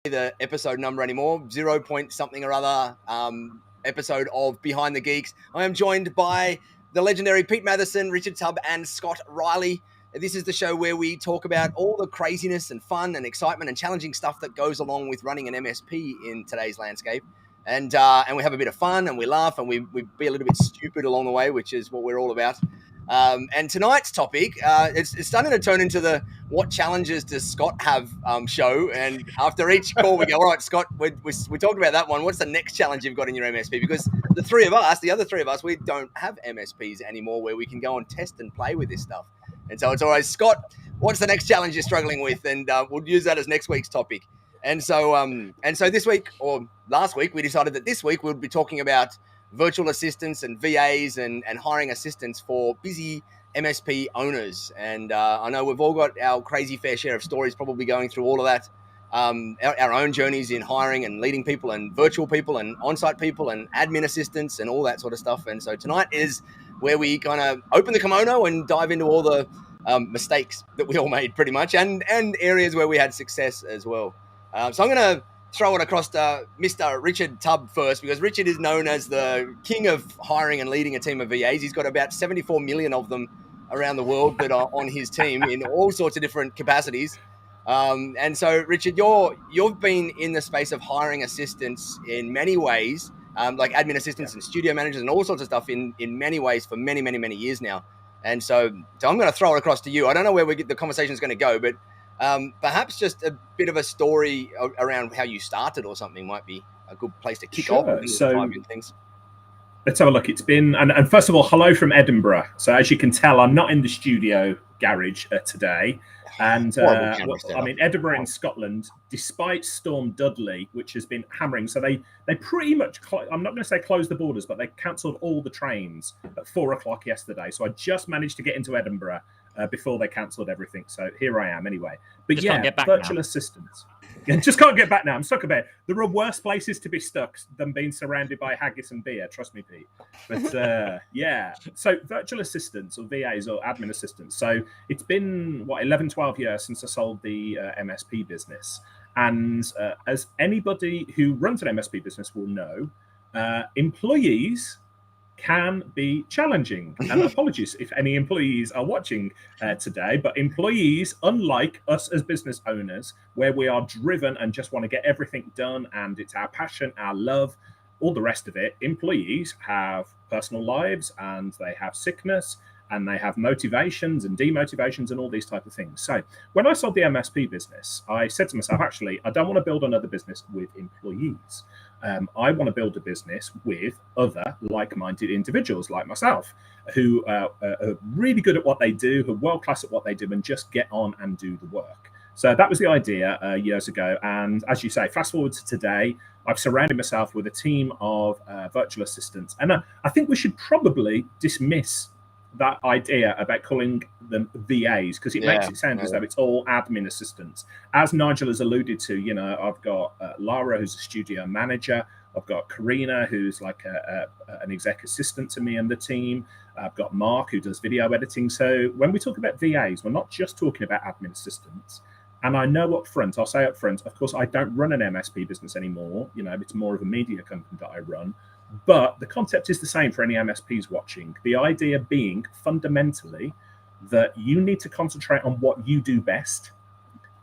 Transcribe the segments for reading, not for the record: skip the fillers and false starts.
the episode number anymore, 0 point something or other episode of Behind the Geeks. I am joined by the legendary Pete Matheson, Richard Tubb, and Scott Riley. This is the show where we talk about all the craziness and fun and excitement and challenging stuff that goes along with running an MSP in today's landscape. And we have a bit of fun and we laugh and we be a little bit stupid along the way, which is what we're all about. And tonight's topic, it's starting to turn into the what challenges does Scott have show. And after each call, we go, all right, Scott, we talked about that one. What's the next challenge you've got in your MSP? Because the other three of us, we don't have MSPs anymore where we can go and test and play with this stuff. And so it's always, Scott, what's the next challenge you're struggling with? And we'll use that as next week's topic. And so this week, or last week, we decided that this week we'll be talking about virtual assistants and VAs and hiring assistants for busy MSP owners. And I know we've all got our crazy fair share of stories probably going through all of that, our own journeys in hiring and leading people and virtual people and on-site people and admin assistants and all that sort of stuff. And so tonight is where we kind of open the kimono and dive into all the mistakes that we all made pretty much and areas where we had success as well. So I'm going to throw it across to Mr. Richard Tubb first, because Richard is known as the king of hiring and leading a team of VAs. He's got about 74 million of them around the world that are on his team in all sorts of different capacities. And so, Richard, you've been in the space of hiring assistants in many ways, like admin assistants and studio managers and all sorts of stuff in many ways for many, many, many years now. And so I'm going to throw it across to you. I don't know where the conversation is going to go, but perhaps just a bit of a story around how you started or something might be a good place to kick off. So let's have a look. It's been, and first of all, hello from Edinburgh. So as you can tell, I'm not in the studio garage today. And I'm in Edinburgh in Scotland, despite Storm Dudley, which has been hammering. So they pretty much, I'm not going to say closed the borders, but they cancelled all the trains at 4:00 yesterday. So I just managed to get into Edinburgh before they cancelled everything. So here I am anyway. But just yeah, virtual assistants. Just can't get back now. I'm stuck a bit. There are worse places to be stuck than being surrounded by haggis and beer. Trust me, Pete. But yeah. So virtual assistants or VAs or admin assistants. So it's been, 11, 12 years since I sold the MSP business. And as anybody who runs an MSP business will know, employees can be challenging. And apologies if any employees are watching today, but employees, unlike us as business owners, where we are driven and just want to get everything done and it's our passion, our love, all the rest of it, employees have personal lives and they have sickness and they have motivations and demotivations and all these type of things. So when I sold the MSP business, I said to myself, actually, I don't want to build another business with employees. I want to build a business with other like-minded individuals like myself who are really good at what they do, who are world-class at what they do, and just get on and do the work. So that was the idea years ago. And as you say, fast forward to today, I've surrounded myself with a team of virtual assistants. And I think we should probably dismiss that idea about calling them VAs, because it makes it sound as though it's all admin assistants. As Nigel has alluded to, I've got Lara, who's a studio manager. I've got Karina, who's like an exec assistant to me and the team. I've got Mark, who does video editing. So when we talk about VAs, we're not just talking about admin assistants. And I know I'll say up front, of course, I don't run an MSP business anymore. It's more of a media company that I run. But the concept is the same for any MSPs watching. The idea being fundamentally that you need to concentrate on what you do best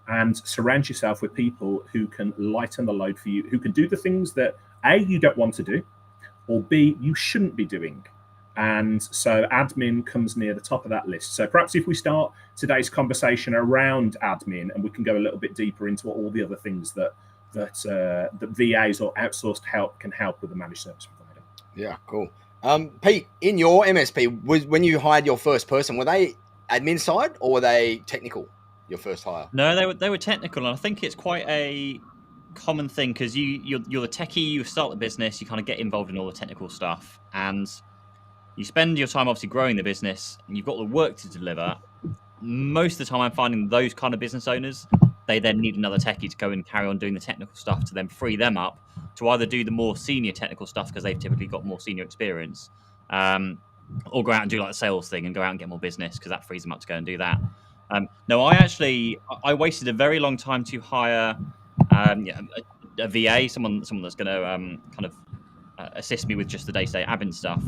and surround yourself with people who can lighten the load for you, who can do the things that A, you don't want to do, or B, you shouldn't be doing. And so admin comes near the top of that list. So perhaps if we start today's conversation around admin, and we can go a little bit deeper into all the other things that VAs or outsourced help can help with the managed service provider. Yeah, cool. Pete, in your MSP, when you hired your first person, were they admin side or were they technical, your first hire? No, they were technical, and I think it's quite a common thing because you're the techie, you start the business, you kind of get involved in all the technical stuff, and you spend your time obviously growing the business, and you've got the work to deliver. Most of the time I'm finding those kind of business owners, they then need another techie to go and carry on doing the technical stuff to then free them up to either do the more senior technical stuff because they've typically got more senior experience, or go out and do like the sales thing and go out and get more business because that frees them up to go and do that. No, I wasted a very long time to hire a VA, someone that's going to kind of assist me with just the day-to-day admin stuff.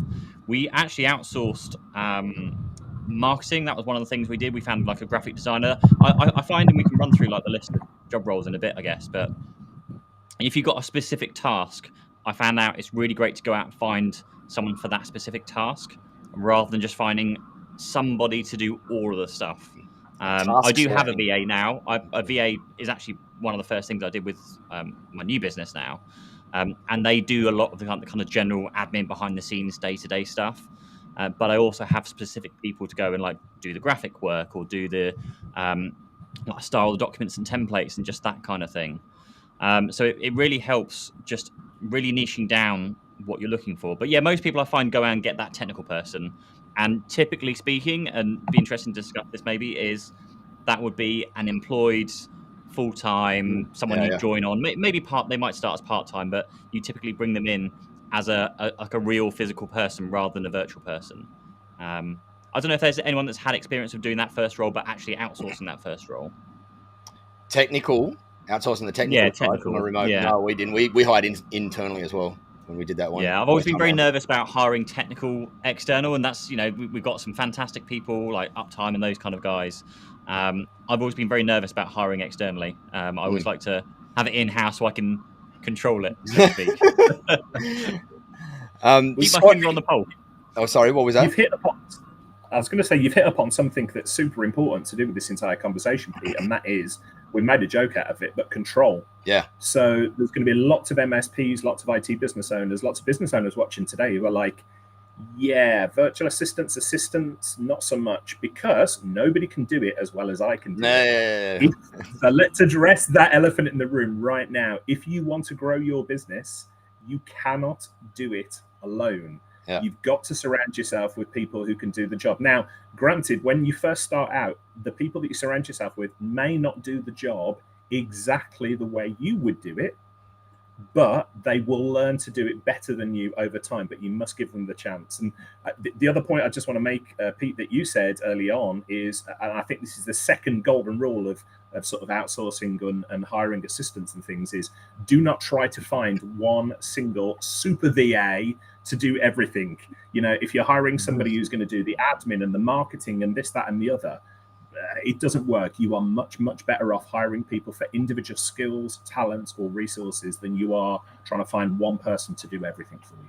We actually outsourced marketing. That was one of the things we did. We found like a graphic designer. I find, and we can run through like the list of job roles in a bit, I guess. But if you've got a specific task, I found out it's really great to go out and find someone for that specific task, rather than just finding somebody to do all of the stuff. I do have a VA now. A VA is actually one of the first things I did with my new business now. And they do a lot of the kind of general admin behind the scenes, day-to-day stuff. But I also have specific people to go and like do the graphic work or do the like style the documents and templates and just that kind of thing. So it really helps just really niching down what you're looking for. But yeah, most people I find go out and get that technical person. And typically speaking, and be interesting to discuss this maybe, is that would be an employed full-time, someone you join on, maybe they might start as part-time, but you typically bring them in as a real physical person rather than a virtual person. I don't know if there's anyone that's had experience of doing that first role, but actually outsourcing that first role. Outsourcing the technical side from a remote. Yeah. No, we didn't. We hired internally as well when we did that one. Yeah, I've always been very nervous about hiring technical external, and that's, we've got some fantastic people like Uptime and those kind of guys. I've always been very nervous about hiring externally. I always like to have it in-house so I can control it, so to speak. Keep my finger on the pulse. Oh, sorry, what was that? I was going to say, you've hit upon something that's super important to do with this entire conversation, Pete, and that is, we made a joke out of it, but control. Yeah. So there's going to be lots of MSPs, lots of IT business owners, lots of business owners watching today who are like, yeah, virtual assistants, not so much, because nobody can do it as well as I can do it. So let's address that elephant in the room right now. If you want to grow your business, you cannot do it alone. Yeah. You've got to surround yourself with people who can do the job. Now, granted, when you first start out, the people that you surround yourself with may not do the job exactly the way you would do it, but they will learn to do it better than you over time, but you must give them the chance. And the other point I just want to make, Pete, that you said early on is, and I think this is the second golden rule of sort of outsourcing and hiring assistants and things, is do not try to find one single super VA to do everything. If you're hiring somebody who's going to do the admin and the marketing and this, that, and the other, it doesn't work. You are much, much better off hiring people for individual skills, talents, or resources than you are trying to find one person to do everything for you.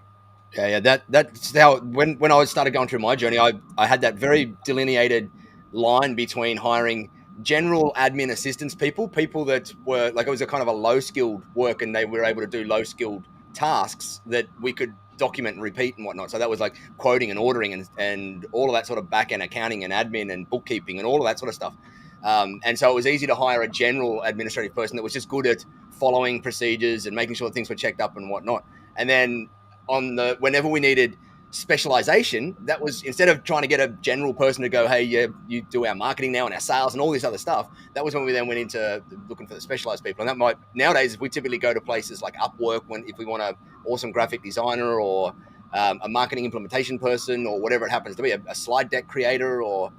Yeah. That's how, when I started going through my journey, I had that very delineated line between hiring general admin assistance people that were like, it was a kind of a low-skilled work, and they were able to do low-skilled tasks that we could document and repeat and whatnot. So that was like quoting and ordering and all of that sort of back-end accounting and admin and bookkeeping and all of that sort of stuff. And so it was easy to hire a general administrative person that was just good at following procedures and making sure things were checked up and whatnot. And then whenever we needed specialization, that was, instead of trying to get a general person to go, hey, you do our marketing now and our sales and all this other stuff, that was when we then went into looking for the specialized people. And that nowadays we typically go to places like Upwork if we want an awesome graphic designer or a marketing implementation person or whatever it happens to be, a slide deck creator or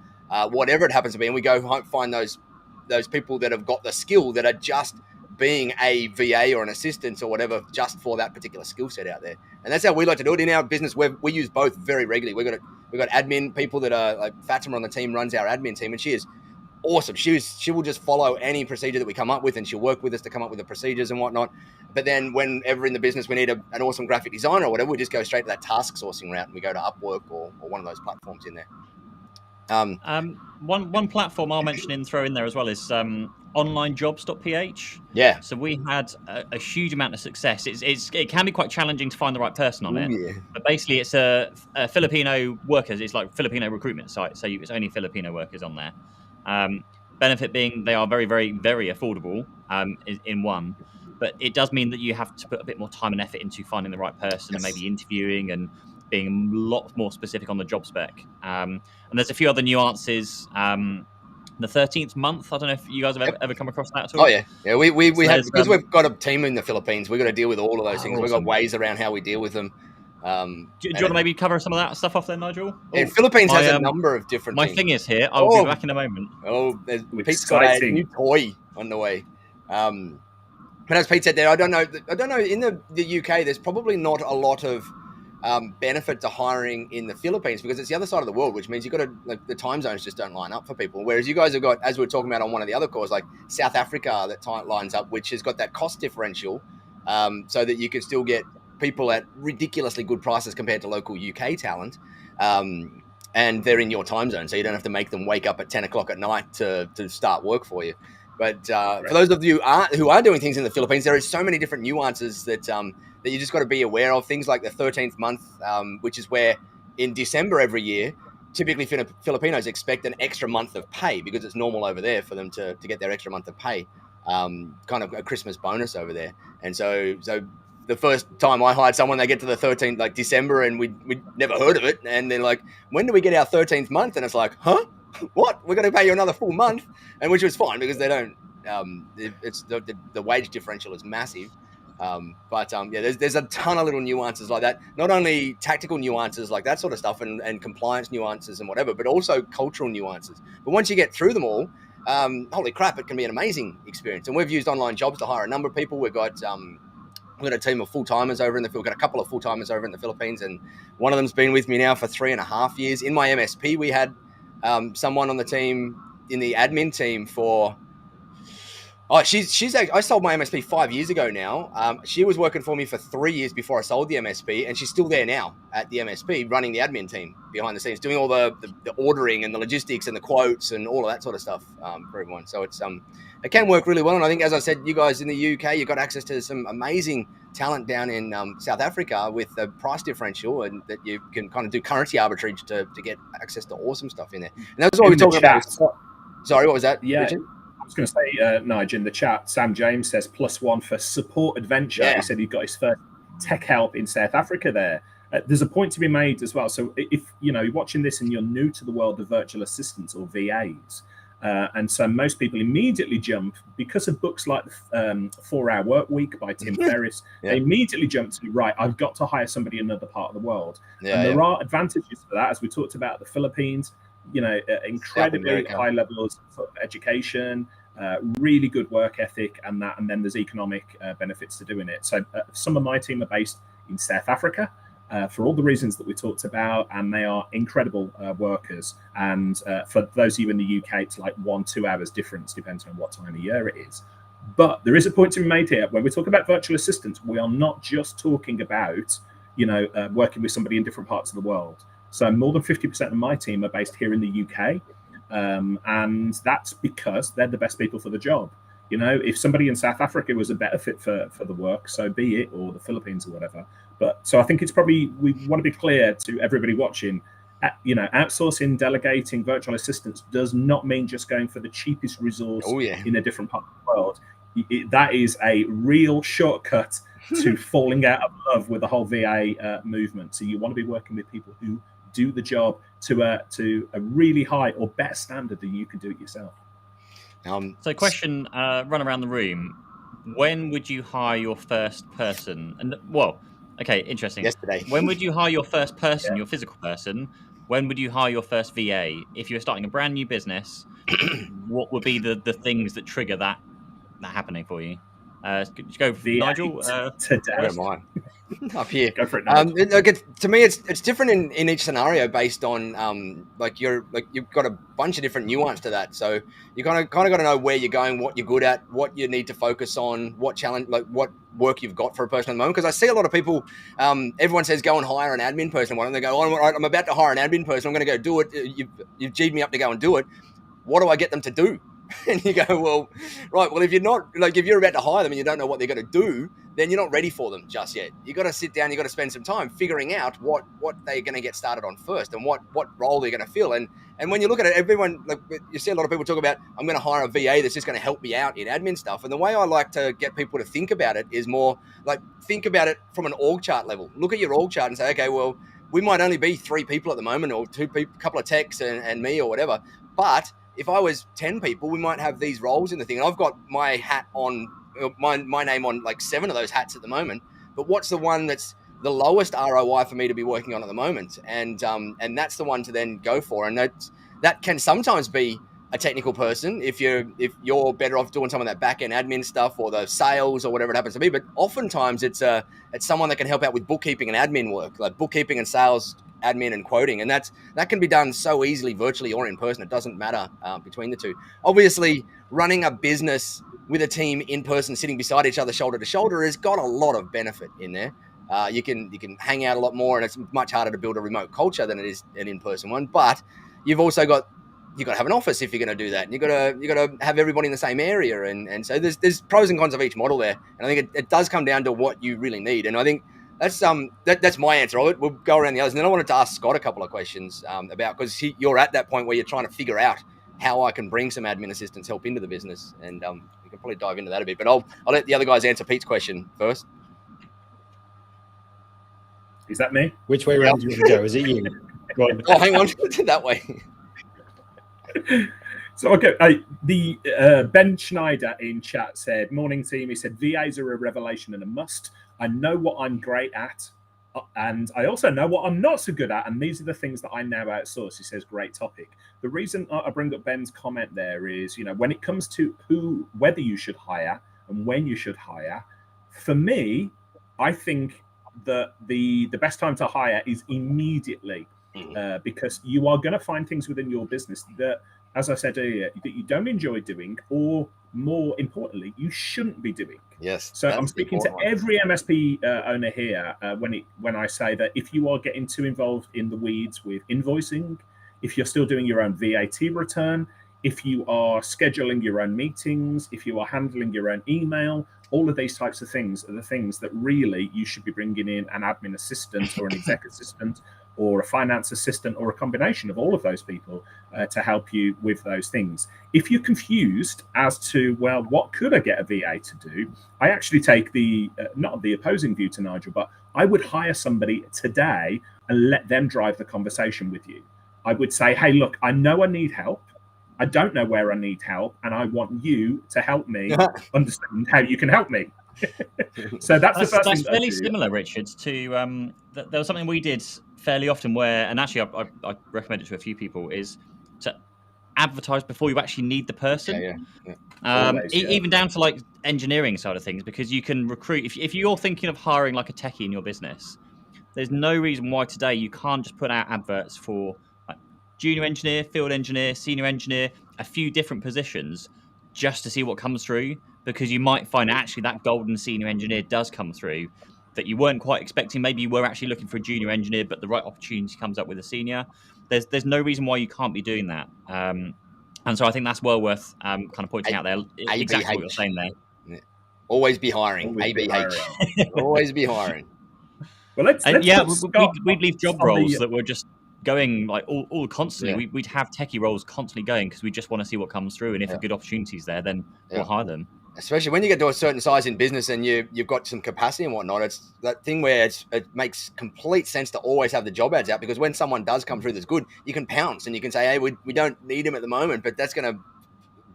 whatever it happens to be, and we go find those people that have got the skill that are just being a VA or an assistant or whatever, just for that particular skill set out there. And that's how we like to do it in our business. We use both very regularly. We've got admin people that are like Fatima on the team runs our admin team, and she is awesome. She will just follow any procedure that we come up with, and she'll work with us to come up with the procedures and whatnot. But then whenever in the business we need an awesome graphic designer or whatever, we just go straight to that task sourcing route, and we go to Upwork or one of those platforms in there. One platform I'll mention and throw in there as well is onlinejobs.ph. Yeah. So we had a huge amount of success. It can be quite challenging to find the right person on it. Yeah. But basically, it's a Filipino workers. It's like Filipino recruitment site. So it's only Filipino workers on there. Benefit being they are very, very, very affordable in one. But it does mean that you have to put a bit more time and effort into finding the right person and maybe interviewing and being a lot more specific on the job spec. And there's a few other nuances. The 13th month, I don't know if you guys have ever come across that at all. Oh, yeah. Yeah, we had, because we've got a team in the Philippines, we've got to deal with all of those things. Awesome. We've got ways around how we deal with them. Do you want to maybe cover some of that stuff off there, Nigel? Yeah, Philippines has a number of different things. My thing is here. I'll be back in a moment. Pete's got a new toy on the way. But as Pete said there, I don't know. In the UK, there's probably not a lot of benefit to hiring in the Philippines because it's the other side of the world, which means you've got to, like, the time zones just don't line up for people. Whereas you guys have got, as we were talking about on one of the other calls, like South Africa that lines up, which has got that cost differential, so that you can still get people at ridiculously good prices compared to local UK talent. And they're in your time zone, so you don't have to make them wake up at 10 o'clock at night to start work for you. But for those of you who are doing things in the Philippines, there is so many different nuances that you just got to be aware of. Things like the 13th month, which is where in December every year, typically Filipinos expect an extra month of pay because it's normal over there for them to get their extra month of pay, kind of a Christmas bonus over there. And so the first time I hired someone, they get to the 13th, like December, and we'd never heard of it. And they're like, when do we get our 13th month? And it's like, huh? What? We're going to pay you another full month? And which was fine because they don't, it's the wage differential is massive. But there's a ton of little nuances like that. Not only tactical nuances like that sort of stuff and compliance nuances and whatever, but also cultural nuances. But once you get through them all, holy crap, it can be an amazing experience. And we've used online jobs to hire a number of people. We've got a team of full-timers over in we've got a couple of full-timers over in the Philippines, and one of them's been with me now for 3.5 years. In my MSP, we had someone on the team, in the admin team for, I sold my MSP 5 years ago now. She was working for me for 3 years before I sold the MSP, and she's still there now at the MSP running the admin team behind the scenes, doing all the ordering and the logistics and the quotes and all of that sort of stuff for everyone. So it's it can work really well. And I think, as I said, you guys in the UK, you've got access to some amazing talent down in South Africa with the price differential, and that you can kind of do currency arbitrage to get access to awesome stuff in there. And that's what we're talking about. Sorry, what was that? Yeah. Richard? I was going to say, Nigel, in the chat, Sam James says +1 for support adventure. Yeah. He said he got his first tech help in South Africa there. There's a point to be made as well. So if you're watching this and you're new to the world of virtual assistants or VAs, and so most people immediately jump, because of books like 4-Hour Work Week by Tim Ferriss, they immediately jump to, right, I've got to hire somebody in another part of the world. And there are advantages for that, as we talked about the Philippines, incredibly high levels of education, really good work ethic, and then there's economic benefits to doing it. So some of my team are based in South Africa, for all the reasons that we talked about, and they are incredible workers. And for those of you in the UK, it's like 1-2 hours difference, depending on what time of year it is. But there is a point to be made here. When we talk about virtual assistants, we are not just talking about, working with somebody in different parts of the world. So more than 50% of my team are based here in the UK. And that's because they're the best people for the job. If somebody in South Africa was a better fit for the work, so be it, or the Philippines or whatever. But so I think it's probably, we want to be clear to everybody watching, outsourcing, delegating virtual assistants does not mean just going for the cheapest resource in a different part of the world. That is a real shortcut to falling out of love with the whole VA movement. So you want to be working with people who do the job to a really high or better standard than you can do it yourself. So question, run around the room. When would you hire your first person? And okay, interesting. Yesterday. When would you hire your first person, your physical person? When would you hire your first VA? If you're starting a brand new business, what would be the things that trigger that happening for you? Could you go, Nigel? Today. Up here. Go for it, Nigel. To me, it's different in each scenario based on you've got a bunch of different nuance to that. So you kind of got to know where you're going, what you're good at, what you need to focus on, what challenge, like what work you've got for a person at the moment. Because I see a lot of people. Everyone says go and hire an admin person. And they go, I'm about to hire an admin person. I'm going to go do it. You've G'd me up to go and do it. What do I get them to do? And you go, well, if you're not, if you're about to hire them and you don't know what they're going to do, then you're not ready for them just yet. You got to sit down, you got to spend some time figuring out what they're going to get started on first and what role they're going to fill. And when you look at it, everyone, you see a lot of people talk about, I'm going to hire a VA that's just going to help me out in admin stuff. And the way I like to get people to think about it is more think about it from an org chart level. Look at your org chart and say, okay, well, we might only be 3 people at the moment, or 2 people, a couple of techs and me or whatever. But if I was 10 people, we might have these roles in the thing. And I've got my hat on, my name on 7 of those hats at the moment. But what's the one that's the lowest ROI for me to be working on at the moment? And that's the one to then go for. And that can sometimes be a technical person if you're better off doing some of that back end admin stuff or the sales or whatever it happens to be. But oftentimes it's someone that can help out with bookkeeping and admin work, like bookkeeping and sales, admin and quoting, and that can be done so easily virtually or in person. It doesn't matter between the two. Obviously, running a business with a team in person, sitting beside each other, shoulder to shoulder, has got a lot of benefit in there. You can hang out a lot more, and it's much harder to build a remote culture than it is an in-person one. But you've also got to have an office if you're going to do that, and you got to have everybody in the same area, and so there's pros and cons of each model there, and I think it does come down to what you really need, and I think that's my answer. We'll go around the others, and then I wanted to ask Scott a couple of questions about, because you're at that point where you're trying to figure out how I can bring some admin assistance help into the business, and we can probably dive into that a bit. But I'll let the other guys answer Pete's question first. Is that me? Which way around do you want to go? Is it you? Go on. Oh, hang on, that way. So okay, the Ben Schneider in chat said, "Morning team." He said, "VAs are a revelation and a must. I know what I'm great at, and I also know what I'm not so good at, and these are the things that I now outsource." He says, "Great topic." The reason I bring up Ben's comment there is, when it comes to whether you should hire and when you should hire, for me, I think that the best time to hire is immediately. Because you are going to find things within your business that, as I said earlier, that you don't enjoy doing, or more importantly, you shouldn't be doing. Yes. So I'm speaking to every MSP owner here when I say that if you are getting too involved in the weeds with invoicing, if you're still doing your own VAT return, if you are scheduling your own meetings, if you are handling your own email, all of these types of things are the things that really you should be bringing in an admin assistant or an exec assistant or a finance assistant or a combination of all of those people to help you with those things. If you're confused as to, well, what could I get a VA to do? I actually take not the opposing view to Nigel, but I would hire somebody today and let them drive the conversation with you. I would say, hey, look, I know I need help. I don't know where I need help, and I want you to help me understand how you can help me. So that's the first thing. That's fairly similar, Richard, to there was something we did fairly often where, and actually I recommend it to a few people, is to advertise before you actually need the person. Always, even down to like engineering side of things, because you can recruit. If you're thinking of hiring like a techie in your business, there's no reason why today you can't just put out adverts for junior engineer, field engineer, senior engineer, a few different positions just to see what comes through, because you might find actually that golden senior engineer does come through that you weren't quite expecting. Maybe you were actually looking for a junior engineer, but the right opportunity comes up with a senior. There's no reason why you can't be doing that. And so I think that's well worth kind of pointing out there. Exactly what you're saying there. Yeah. Always be hiring. ABH. Always be hiring. Well, we'd leave job roles that were just going like all constantly. We'd have techie roles constantly going because we just want to see what comes through, and if a good opportunity's there, then we'll hire them. Especially when you get to a certain size in business and you've got some capacity and whatnot, it's that thing where it makes complete sense to always have the job ads out, because when someone does come through that's good, you can pounce and you can say, hey, we don't need him at the moment, but that's going to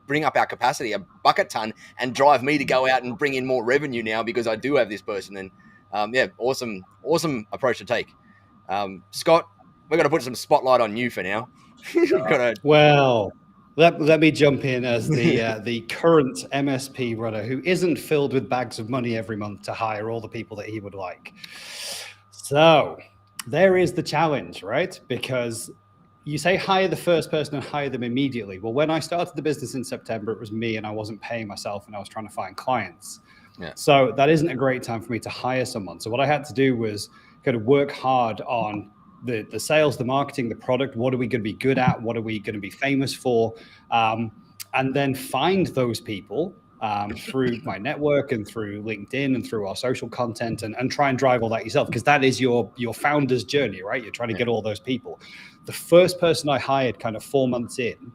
bring up our capacity a bucket ton and drive me to go out and bring in more revenue now because I do have this person. And awesome approach to take. Scott, we're going to put some spotlight on you for now. Well, let me jump in as the current MSP runner who isn't filled with bags of money every month to hire all the people that he would like. So there is the challenge, right? Because you say hire the first person and hire them immediately. Well, when I started the business in September, it was me and I wasn't paying myself and I was trying to find clients. Yeah. So that isn't a great time for me to hire someone. So what I had to do was kind of work hard on the sales, the marketing, the product. What are we going to be good at? What are we going to be famous for? And then find those people through my network and through LinkedIn and through our social content and try and drive all that yourself, because that is your founder's journey, right? You're trying to get all those people. The first person I hired kind of 4 months in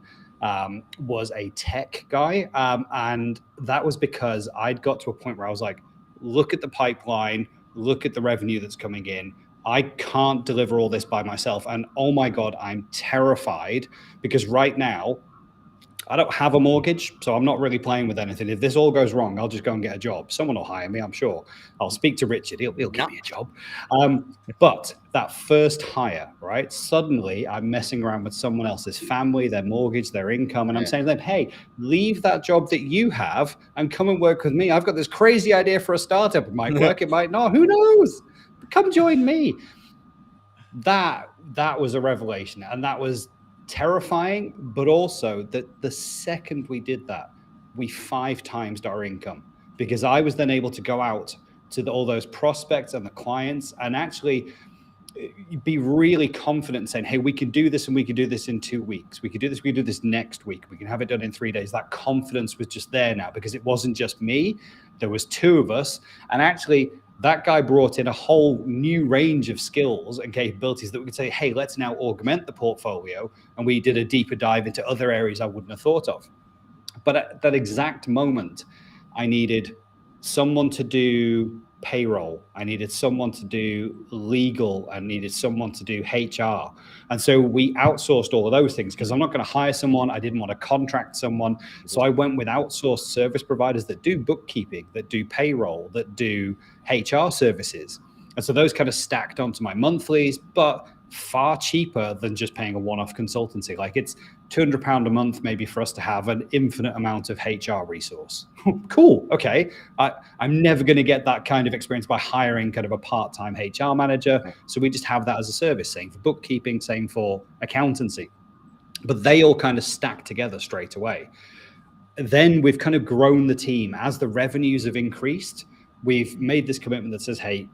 was a tech guy. And that was because I'd got to a point where I was like, look at the pipeline, look at the revenue that's coming in. I can't deliver all this by myself. And oh my God, I'm terrified because right now I don't have a mortgage, so I'm not really playing with anything. If this all goes wrong, I'll just go and get a job. Someone will hire me, I'm sure. I'll speak to Richard. He'll give me a job. But that first hire, right? Suddenly I'm messing around with someone else's family, their mortgage, their income. And I'm saying to them, hey, leave that job that you have and come and work with me. I've got this crazy idea for a startup. It might work, it might not. Who knows? Come join me. That was a revelation. And that was terrifying, but also that the second we did that, we 5 times our income, because I was then able to go out to all those prospects and the clients and actually be really confident saying, hey, we can do this, and we can do this in 2 weeks. We can do this. We can do this next week. We can have it done in 3 days. That confidence was just there now, because it wasn't just me. There was 2 of us. And actually, that guy brought in a whole new range of skills and capabilities that we could say, hey, let's now augment the portfolio. And we did a deeper dive into other areas I wouldn't have thought of. But at that exact moment, I needed someone to do payroll. I needed someone to do legal. I needed someone to do HR. And so we outsourced all of those things, because I'm not going to hire someone. I didn't want to contract someone. So I went with outsourced service providers that do bookkeeping, that do payroll, that do HR services. And so those kind of stacked onto my monthlies, but far cheaper than just paying a one-off consultancy. Like, it's £200 a month maybe for us to have an infinite amount of HR resource. Cool. Okay. I'm never going to get that kind of experience by hiring kind of a part-time HR manager. So we just have that as a service. Same for bookkeeping, same for accountancy. But they all kind of stack together straight away. Then we've kind of grown the team. As the revenues have increased, we've made this commitment that says, hey,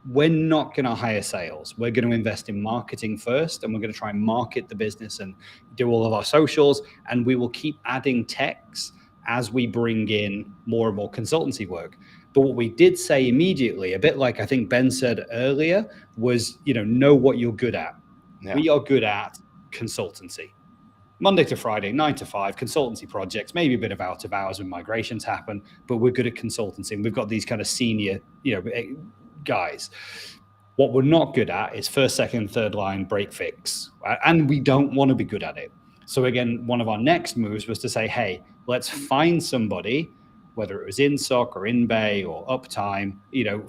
we're not going to hire sales. We're going to invest in marketing first, and we're going to try and market the business and do all of our socials. And we will keep adding techs as we bring in more and more consultancy work. But what we did say immediately, a bit like I think Ben said earlier, was, know what you're good at. Yeah. We are good at consultancy. Monday to Friday, 9 to 5, consultancy projects, maybe a bit of out of hours when migrations happen, but we're good at consultancy. And we've got these kind of senior, guys. What we're not good at is first, second, third line break fix. And we don't want to be good at it. So again, one of our next moves was to say, hey, let's find somebody, whether it was in SOC or in Bay or Uptime,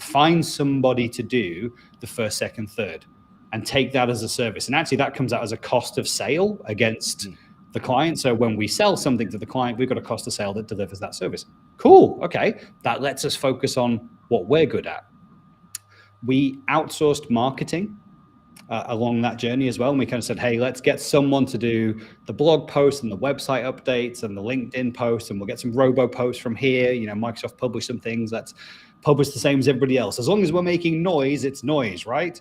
find somebody to do the first, second, third, and take that as a service. And actually that comes out as a cost of sale against the client. So when we sell something to the client, we've got a cost of sale that delivers that service. Cool. Okay. That lets us focus on what we're good at. We outsourced marketing along that journey as well. And we kind of said, hey, let's get someone to do the blog posts and the website updates and the LinkedIn posts, and we'll get some robo posts from here. Microsoft published some things. Let's publish the same as everybody else. As long as we're making noise, it's noise, right?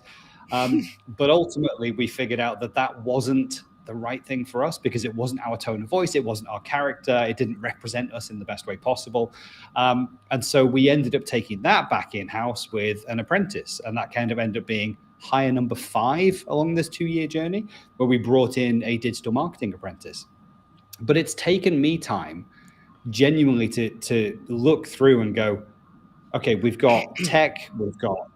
But ultimately, we figured out that wasn't the right thing for us, because it wasn't our tone of voice. It wasn't our character. It didn't represent us in the best way possible. And so we ended up taking that back in-house with an apprentice. And that kind of ended up being hire number 5 along this 2-year journey, where we brought in a digital marketing apprentice. But it's taken me time genuinely to look through and go, okay, we've got tech, we've got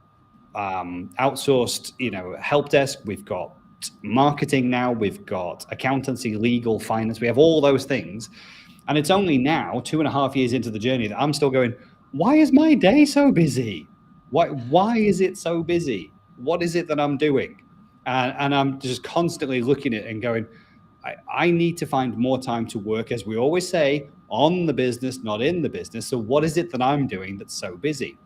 outsourced, help desk, we've got marketing now, we've got accountancy, legal, finance, we have all those things. And it's only now, 2.5 years into the journey, that I'm still going, why is my day so busy? Why is it so busy? What is it that I'm doing? And I'm just constantly looking at it and going, I need to find more time to work, as we always say, on the business, not in the business. So what is it that I'm doing that's so busy?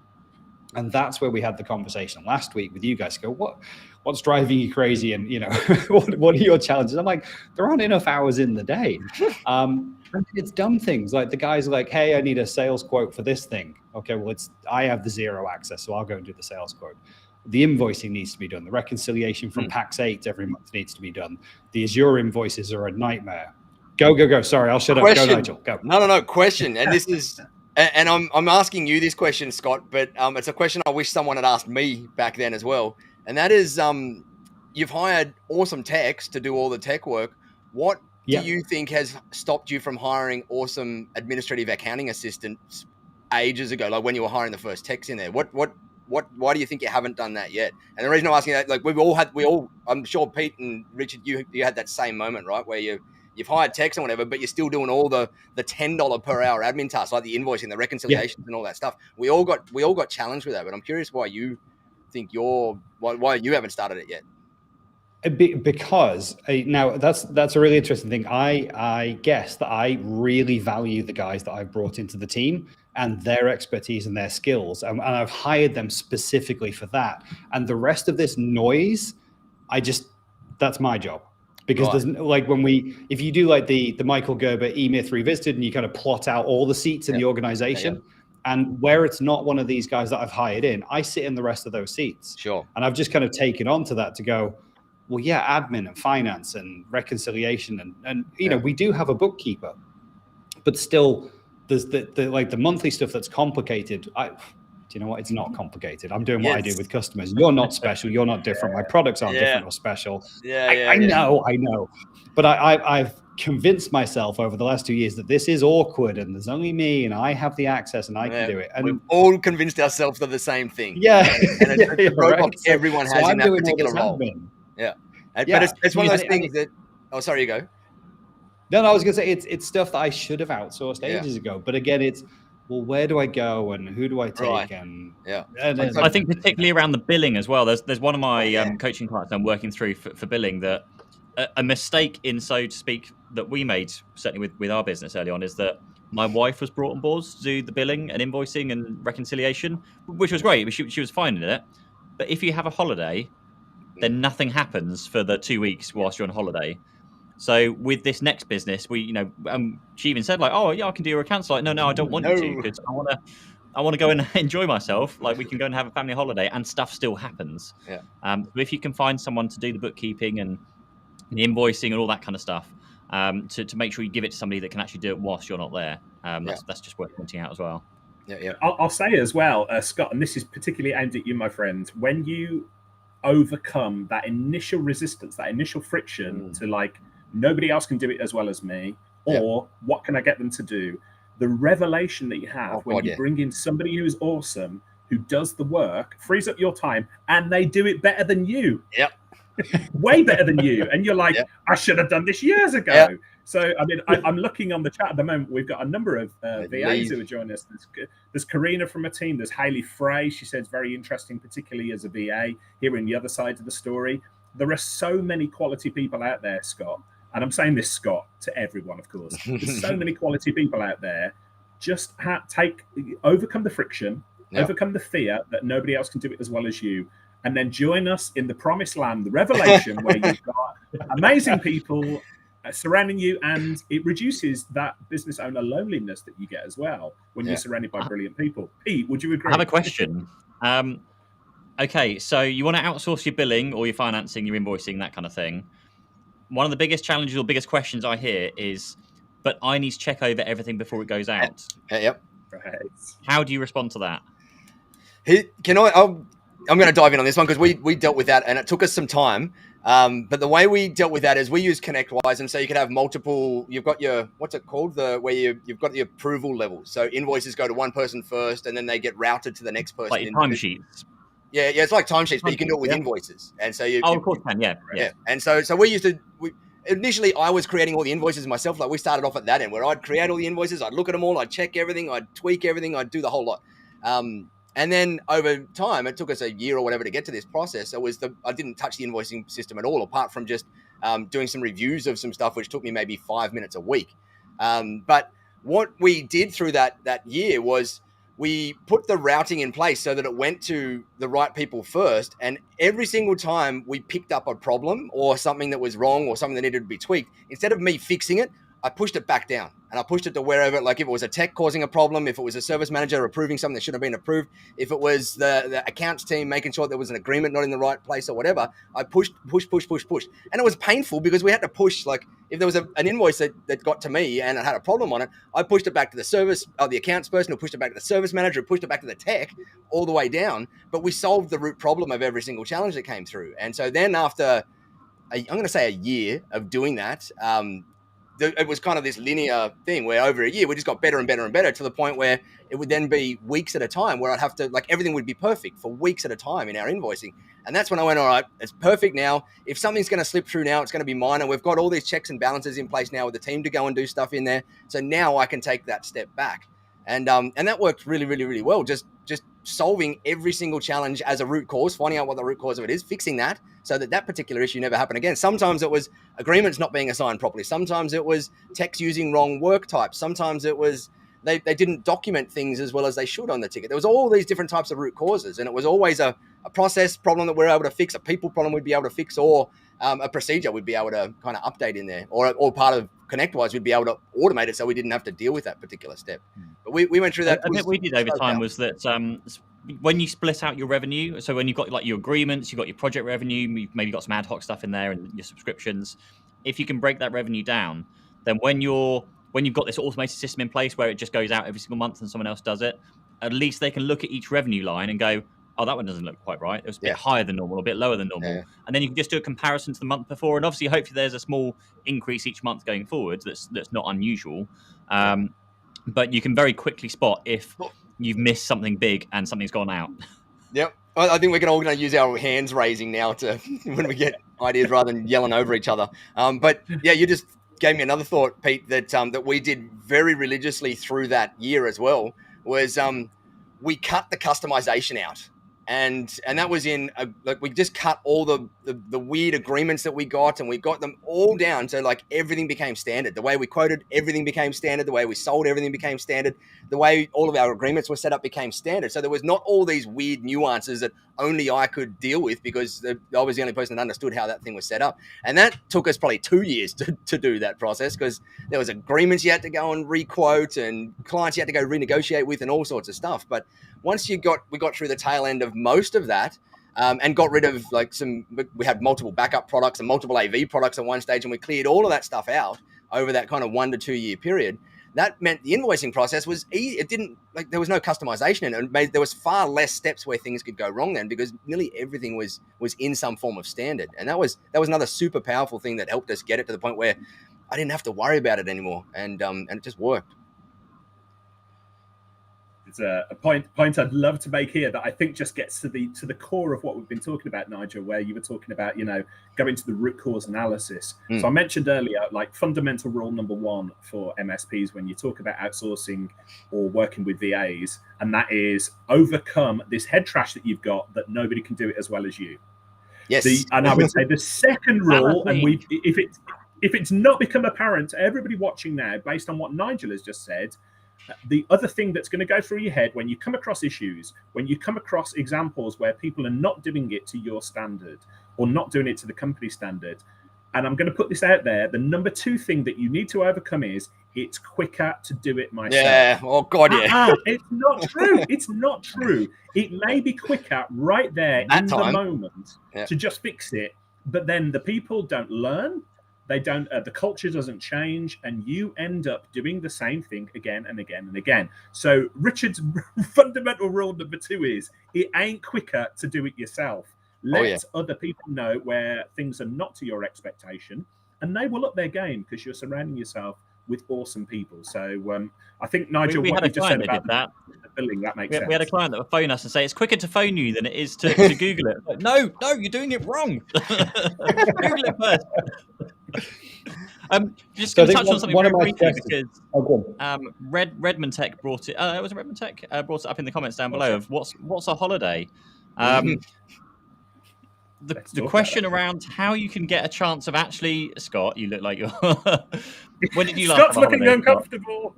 And that's where we had the conversation last week with you guys. Go, what's driving you crazy? And, what are your challenges? I'm like, there aren't enough hours in the day. It's dumb things. Like the guy's like, hey, I need a sales quote for this thing. Okay, well, I have the zero access, so I'll go and do the sales quote. The invoicing needs to be done. The reconciliation from PAX 8 every month needs to be done. The Azure invoices are a nightmare. Go. Sorry, I'll shut up. Go, Nigel. Go. No. Question. And this is, and I'm asking you this question, Scott, but it's a question I wish someone had asked me back then as well. And that is, you've hired awesome techs to do all the tech work. What do you think has stopped you from hiring awesome administrative accounting assistants ages ago, like when you were hiring the first techs in there? Why do you think you haven't done that yet? And the reason I'm asking that, like I'm sure Pete and Richard, you had that same moment, right? Where you you've hired techs and whatever, but you're still doing all the $10 per hour admin tasks, like the invoicing, the reconciliations, and all that stuff. We all got challenged with that. But I'm curious why you think why you haven't started it yet. Because now that's a really interesting thing. I guess that I really value the guys that I've brought into the team and their expertise and their skills, and I've hired them specifically for that. And the rest of this noise, that's my job. Because there's like if you do like the Michael Gerber E-Myth Revisited, and you kind of plot out all the seats in the organization, and where it's not one of these guys that I've hired in, I sit in the rest of those seats. Sure. And I've just kind of taken on to that to go, well, yeah, admin and finance and reconciliation and you know, we do have a bookkeeper, but still there's the monthly stuff that's complicated. Do you know what? It's not complicated. I'm doing what I do with customers. You're not special. You're not different. My products aren't different or special. I know. But I've convinced myself over the last 2 years that this is awkward and there's only me and I have the access and I can do it. And we've all convinced ourselves of the same thing. Yeah. And it's a robot everyone has in that particular role. Yeah. But it's one of those things that, oh, sorry, you go. No, I was going to say it's stuff that I should have outsourced ages ago. But again, it's, well, where do I go and who do I take? Right. And I think particularly around the billing as well. There's one of my coaching clients I'm working through for billing that a mistake in, so to speak, that we made certainly with our business early on is that my wife was brought on board to do the billing and invoicing and reconciliation, which was great. She was fine in it. But if you have a holiday, then nothing happens for the 2 weeks whilst you're on holiday. So with this next business, she even said like, "Oh yeah, I can do your accounts." Like, no, I don't want you to, because I want to go and enjoy myself. Like, we can go and have a family holiday, and stuff still happens. Yeah. But if you can find someone to do the bookkeeping and the invoicing and all that kind of stuff, to make sure you give it to somebody that can actually do it whilst you're not there, that's just worth pointing out as well. Yeah. I'll say as well, Scott, and this is particularly aimed at you, my friend. When you overcome that initial resistance, that initial friction to like, nobody else can do it as well as me, or what can I get them to do? The revelation that you have when you bring in somebody who is awesome, who does the work, frees up your time, and they do it better than you. Yep. Way better than you. And you're like, I should have done this years ago. Yep. So, I mean, I'm looking on the chat at the moment. We've got a number of VAs who are joining us. There's Karina from a team. There's Hayley Frey. She says very interesting, particularly as a VA, hearing the other side of the story. There are so many quality people out there, Scott. And I'm saying this, Scott, to everyone, of course. There's so many quality people out there. Just overcome the friction, overcome the fear that nobody else can do it as well as you, and then join us in the promised land, the revelation, where you've got amazing people surrounding you, and it reduces that business owner loneliness that you get as well when you're surrounded by brilliant people. Pete, would you agree? I have a question. Okay, so you want to outsource your billing or your financing, your invoicing, that kind of thing. One of the biggest challenges or biggest questions I hear is, but I need to check over everything before it goes out. Yep. Right. How do you respond to that? I'm going to dive in on this one because we dealt with that and it took us some time. But the way we dealt with that is we use ConnectWise, and so you could have multiple. You've got your, what's it called? You've got the approval levels. So invoices go to one person first, and then they get routed to the next person. Like timesheets. Yeah, it's like timesheets, but you can do it with invoices. And so of course you can, yeah. And so initially I was creating all the invoices myself. Like, we started off at that end where I'd create all the invoices, I'd look at them all, I'd check everything, I'd tweak everything, I'd do the whole lot. And then over time, it took us a year or whatever to get to this process. I didn't touch the invoicing system at all, apart from just doing some reviews of some stuff, which took me maybe 5 minutes a week. But what we did through that year was we put the routing in place so that it went to the right people first. And every single time we picked up a problem or something that was wrong or something that needed to be tweaked, instead of me fixing it, I pushed it back down and I pushed it to wherever, like if it was a tech causing a problem, if it was a service manager approving something that shouldn't have been approved, if it was the accounts team making sure there was an agreement not in the right place or whatever, I pushed. And it was painful because we had to push, like if there was an invoice that got to me and it had a problem on it, I pushed it back to the accounts person, who pushed it back to the service manager, who pushed it back to the tech, all the way down. But we solved the root problem of every single challenge that came through. And so then after, I'm going to say a year of doing that, it was kind of this linear thing where over a year we just got better and better and better to the point where it would then be weeks at a time where I'd have to, like, everything would be perfect for weeks at a time in our invoicing. And that's when I went, all right, it's perfect now. If something's going to slip through now, it's going to be minor. We've got all these checks and balances in place now with the team to go and do stuff in there. So now I can take that step back. And that worked really, really, really well. Just solving every single challenge as a root cause, finding out what the root cause of it is, fixing that so that particular issue never happened again. Sometimes it was agreements not being assigned properly. Sometimes it was techs using wrong work types. Sometimes it was they didn't document things as well as they should on the ticket. There was all these different types of root causes, and it was always a process problem that we're able to fix, a people problem we'd be able to fix, or a procedure we'd be able to kind of update in there, or part of ConnectWise we'd be able to automate it so we didn't have to deal with that particular step. But we went through that. I think we did over time was that when you split out your revenue, so when you've got like your agreements, you've got your project revenue, you've maybe got some ad hoc stuff in there and your subscriptions, if you can break that revenue down, then when you've got this automated system in place where it just goes out every single month and someone else does it, at least they can look at each revenue line and go, oh, that one doesn't look quite right. It was a bit higher than normal, a bit lower than normal. Yeah. And then you can just do a comparison to the month before. And obviously, hopefully there's a small increase each month going forward that's not unusual. But you can very quickly spot if you've missed something big and something's gone out. Yep. I think we're all going to use our hands raising now to when we get ideas rather than yelling over each other. But yeah, you just gave me another thought, Pete, that we did very religiously through that year as well, was we cut the customization out. And that was in we just cut all the weird agreements that we got, and we got them all down so like everything became standard. The way we quoted, everything became standard. The way we sold, everything became standard. The way all of our agreements were set up became standard. So there was not all these weird nuances that only I could deal with because I was the only person that understood how that thing was set up. And that took us probably 2 years to do that process, because there was agreements you had to go and requote and clients you had to go renegotiate with and all sorts of stuff. But once we got through the tail end of most of that, and got rid of we had multiple backup products and multiple AV products at one stage, and we cleared all of that stuff out over that kind of 1 to 2 year period. That meant the invoicing process was easy. It didn't there was no customization in it. There was far less steps where things could go wrong then, because nearly everything was in some form of standard. And that was another super powerful thing that helped us get it to the point where I didn't have to worry about it anymore, and it just worked. It's a point I'd love to make here that I think just gets to the core of what we've been talking about, Nigel, where you were talking about, going to the root cause analysis. So I mentioned earlier, like, fundamental rule number 1 for MSPs when you talk about outsourcing or working with VAs, and that is overcome this head trash that you've got that nobody can do it as well as you. Yes. And I would say the second rule, and if it's not become apparent to everybody watching now, based on what Nigel has just said, the other thing that's going to go through your head when you come across issues, when you come across examples where people are not doing it to your standard or not doing it to the company standard, and I'm going to put this out there, the number 2 thing that you need to overcome is it's quicker to do it myself. Yeah. Oh, God, yeah. It's not true. It's not true. It may be quicker right there in the moment to just fix it, but then the people don't learn. They don't. The culture doesn't change, and you end up doing the same thing again and again and again. So Richard's fundamental rule number 2 is it ain't quicker to do it yourself. Let other people know where things are not to your expectation, and they will up their game because you're surrounding yourself with awesome people. So I think, Nigel, we what had you a just said client about the billing, that makes sense. We had a client that would phone us and say, it's quicker to phone you than it is to Google it. Like, no, you're doing it wrong. Google it first. Just going to touch on something very briefly because Redmond Tech brought it. Was it Redmond Tech brought it up in the comments down below of what's a holiday. The question around how you can get a chance of actually, Scott, you look like you're. When did you last? Scott's looking uncomfortable.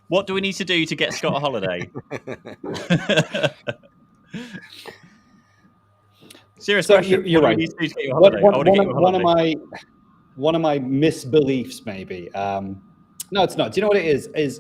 What do we need to do to get Scott a holiday? Serious question. You're right. One of my misbeliefs, maybe. No, it's not. Do you know what it is? It's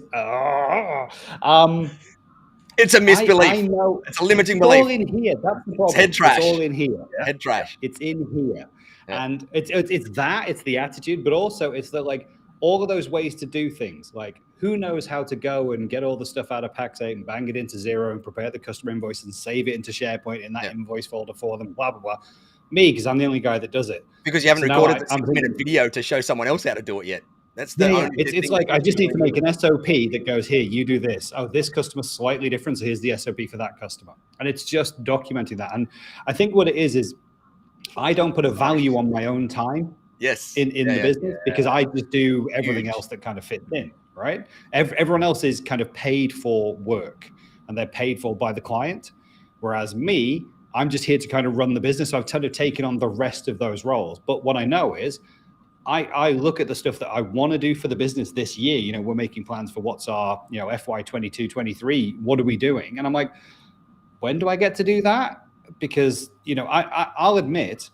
a misbelief. I know. It's a limiting belief. It's all in here. That's the problem. It's head trash. It's all in here. Yeah. Head trash. It's in here. Yeah. And it's the attitude, but also it's the, like, all of those ways to do things. Like, who knows how to go and get all the stuff out of Pax8 and bang it into Xero and prepare the customer invoice and save it into SharePoint in that invoice folder for them, blah, blah, blah. Me, because I'm the only guy that does it. Because you haven't recorded the 6-minute video to show someone else how to do it yet. That's the only It's like I just need to make an SOP that goes, here, you do this. Oh, this customer's slightly different, so here's the SOP for that customer. And it's just documenting that. And I think what it is I don't put a value on my own time in the business because I just do everything else that kind of fits in, right? Everyone else is kind of paid for work and they're paid for by the client. Whereas me, I'm just here to kind of run the business. So I've kind of taken on the rest of those roles. But what I know is I look at the stuff that I want to do for the business this year. You know, we're making plans for what's our, FY 22, 23. What are we doing? And I'm like, when do I get to do that? Because, I'll admit,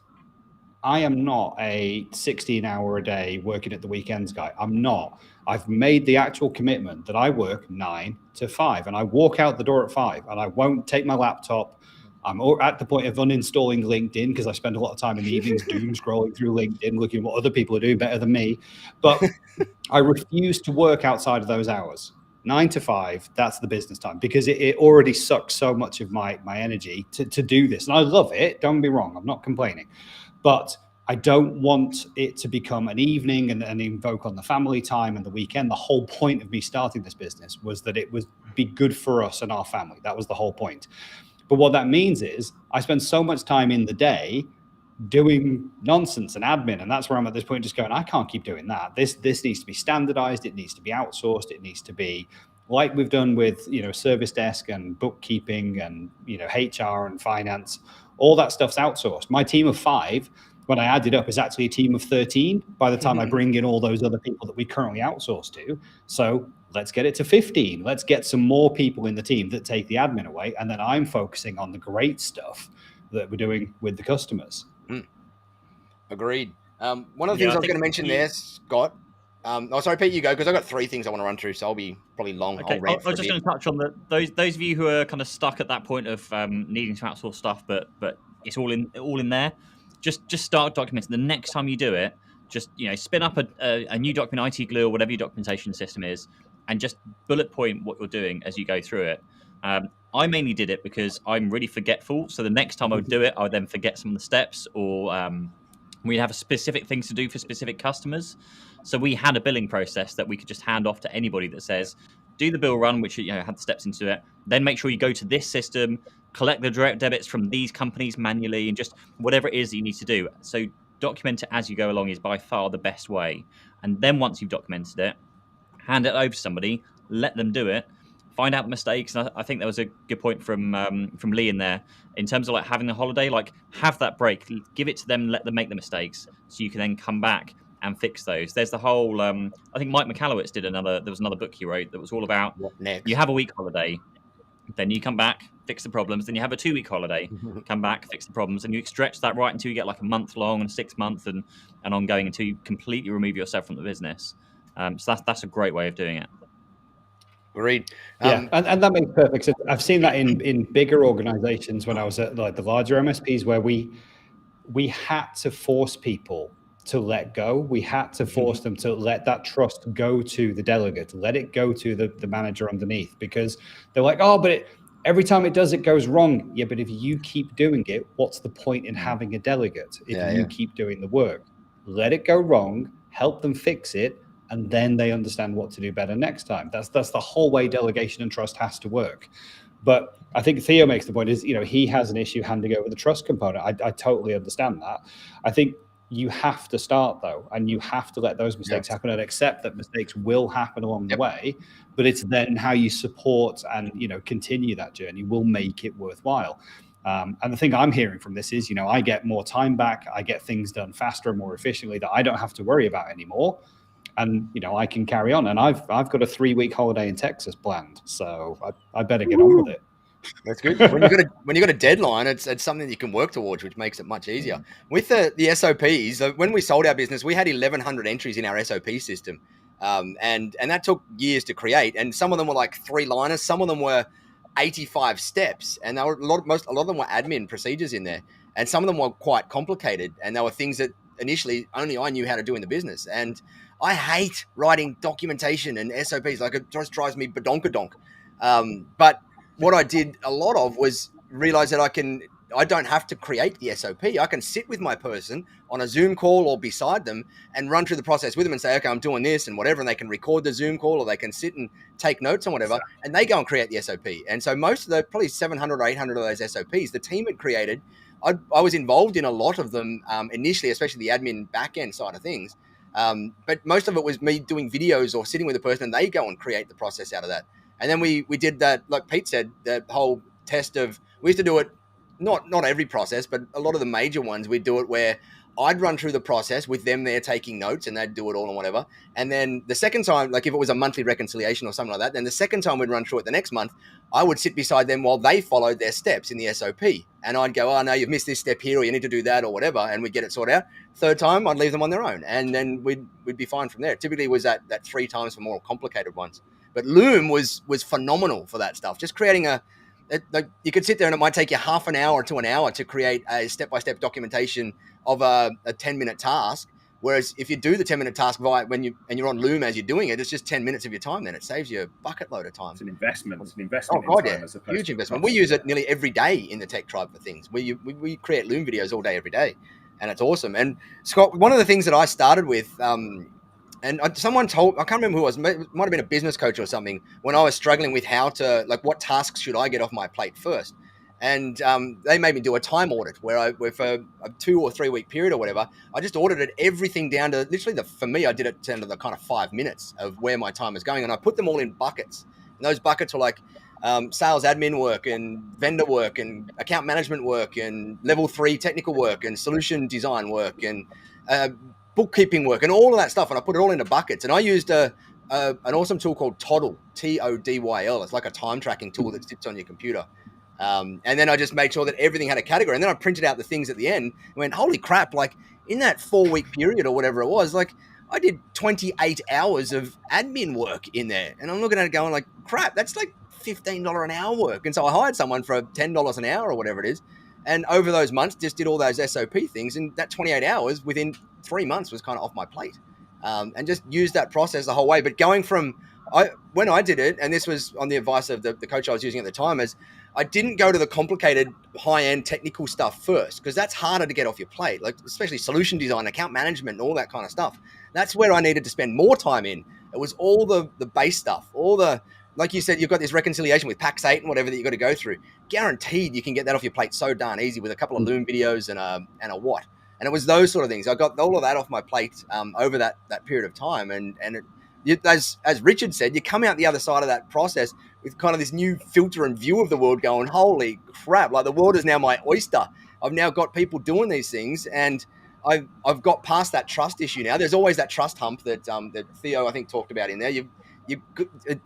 I am not a 16-hour a day working at the weekends guy. I'm not. I've made the actual commitment that I work 9 to 5 and I walk out the door at 5 and I won't take my laptop. I'm at the point of uninstalling LinkedIn because I spend a lot of time in the evenings doom scrolling through LinkedIn, looking at what other people are doing better than me. But I refuse to work outside of those hours. 9 to 5, that's the business time, because it already sucks so much of my energy to do this. And I love it. Don't be wrong. I'm not complaining. But I don't want it to become an evening and invoke on the family time and the weekend. The whole point of me starting this business was that it would be good for us and our family. That was the whole point. But what that means is I spend so much time in the day doing nonsense and admin. And that's where I'm at this point, just going, I can't keep doing that. This needs to be standardized. It needs to be outsourced. It needs to be like we've done with, service desk and bookkeeping and, HR and finance. All that stuff's outsourced. My team of 5, when I add it up, is actually a team of 13 by the time I bring in all those other people that we currently outsource to. So let's get it to 15. Let's get some more people in the team that take the admin away. And then I'm focusing on the great stuff that we're doing with the customers. Agreed. One of the things I was going to mention there, Scott. Sorry, Pete, you go, because I've got 3 things I want to run through, so I'll be probably long. Okay, I was just going to touch on those of you who are kind of stuck at that point of needing to outsource stuff, but it's all in there. Just start documenting. The next time you do it, just spin up a new document, IT Glue or whatever your documentation system is, and just bullet point what you're doing as you go through it. I mainly did it because I'm really forgetful. So the next time I would do it, I would then forget some of the steps, or we have specific things to do for specific customers. So we had a billing process that we could just hand off to anybody that says, do the bill run, which had the steps into it. Then make sure you go to this system, collect the direct debits from these companies manually, and just whatever it is that you need to do. So document it as you go along is by far the best way. And then once you've documented it, hand it over to somebody, let them do it, find out the mistakes. And I think there was a good point from Lee in there in terms of like having a holiday, like have that break, give it to them, let them make the mistakes, so you can then come back and fix those. There's the whole, I think Mike McAllowitz there was another book he wrote that was all about, you have a week holiday, then you come back, fix the problems, then you have a 2-week holiday, come back, fix the problems, and you stretch that right until you get like a month long and 6 months and ongoing until you completely remove yourself from the business. So that's a great way of doing it. Agreed. And that makes perfect sense. I've seen that in bigger organizations when I was at like the larger MSPs, where we had to force people to let go. We had to force them to let that trust go to the delegate, let it go to the manager underneath, because they're like, oh, but every time it does, it goes wrong. Yeah, but if you keep doing it, what's the point in having a delegate? If you keep doing the work, let it go wrong, help them fix it, and then they understand what to do better next time. That's the whole way delegation and trust has to work. But I think Theo makes the point is, he has an issue handing over the trust component. I totally understand that. I think you have to start though, and you have to let those mistakes happen and accept that mistakes will happen along the way, but it's then how you support and, continue that journey will make it worthwhile. And the thing I'm hearing from this is, I get more time back. I get things done faster and more efficiently that I don't have to worry about anymore. And, I can carry on. And I've got a 3-week holiday in Texas planned. So I better get on with it. That's good. When you got a deadline, it's something you can work towards, which makes it much easier. With the SOPs, when we sold our business, we had 1,100 entries in our SOP system. And that took years to create. And some of them were like 3-liners. Some of them were 85 steps. And there were a lot of them were admin procedures in there. And some of them were quite complicated. And there were things that initially only I knew how to do in the business. And I hate writing documentation and SOPs. Like, it just drives me badonkadonk. But what I did a lot of was realize that I can I don't have to create the SOP. I can sit with my person on a Zoom call or beside them and run through the process with them and say, okay, I'm doing this and whatever. And they can record the Zoom call or they can sit and take notes on whatever. And they go and create the SOP. And so most of the, probably 700 or 800 of those SOPs, the team had created. I was involved in a lot of them initially, especially the admin back-end side of things. But most of it was me doing videos or sitting with a person and they go and create the process out of that. And then we did that, like Pete said, the whole test of, we used to do it, not every process, but a lot of the major ones, we'd do it where I'd run through the process with them there taking notes and they'd do it all and whatever. And then the second time, like if it was a monthly reconciliation or something like that, then the second time we'd run through it the next month, I would sit beside them while they followed their steps in the SOP. And I'd go, oh, no, you've missed this step here or you need to do that or whatever. And we'd get it sorted out. Third time, I'd leave them on their own. And then we'd be fine from there. Typically it was that 3 times for more complicated ones. But Loom was phenomenal for that stuff. Just creating like you could sit there and it might take you half an hour to an hour to create a step-by-step documentation of a 10-minute task. Whereas if you do the 10-minute task when you're on Loom as you're doing it, it's just 10 minutes of your time. Then it saves you a bucket load of time. It's an investment. Oh God, yeah, huge investment. We use it nearly every day in the Tech Tribe for things. We create Loom videos all day, every day, and it's awesome. And Scott, one of the things that I started with. And someone told, I can't remember who it was, it might have been a business coach or something, when I was struggling with how to, like, what tasks should I get off my plate first? And they made me do a time audit where for a 2 or 3 week period or whatever, I just audited everything down to literally for me, I did it down to the kind of 5 minutes of where my time is going. And I put them all in buckets. And those buckets were like sales admin work and vendor work and account management work and level 3 technical work and solution design work and bookkeeping work and all of that stuff. And I put it all into buckets. And I used an awesome tool called Toddle, TODYL. It's like a time tracking tool that sits on your computer. And then I just made sure that everything had a category. And then I printed out the things at the end and went, holy crap, like in that 4-week period or whatever it was, like I did 28 hours of admin work in there. And I'm looking at it going like, crap, that's like $15 an hour work. And so I hired someone for $10 an hour or whatever it is. And over those months, just did all those SOP things. And that 28 hours within 3 months was kind of off my plate. And just used that process the whole way. But going from, when I did it, and this was on the advice of the coach I was using at the time, is I didn't go to the complicated high-end technical stuff first, because that's harder to get off your plate, like especially solution design, account management, and all that kind of stuff. That's where I needed to spend more time in. It was all the base stuff, all the, like you said, you've got this reconciliation with PAX 8 and whatever that you've got to go through. Guaranteed you can get that off your plate so darn easy with a couple of Loom videos and a what. And it was those sort of things. I got all of that off my plate over that period of time. And as Richard said, you come out the other side of that process with kind of this new filter and view of the world going, holy crap, like the world is now my oyster. I've now got people doing these things and I've got past that trust issue now. There's always that trust hump that Theo, I think, talked about in there.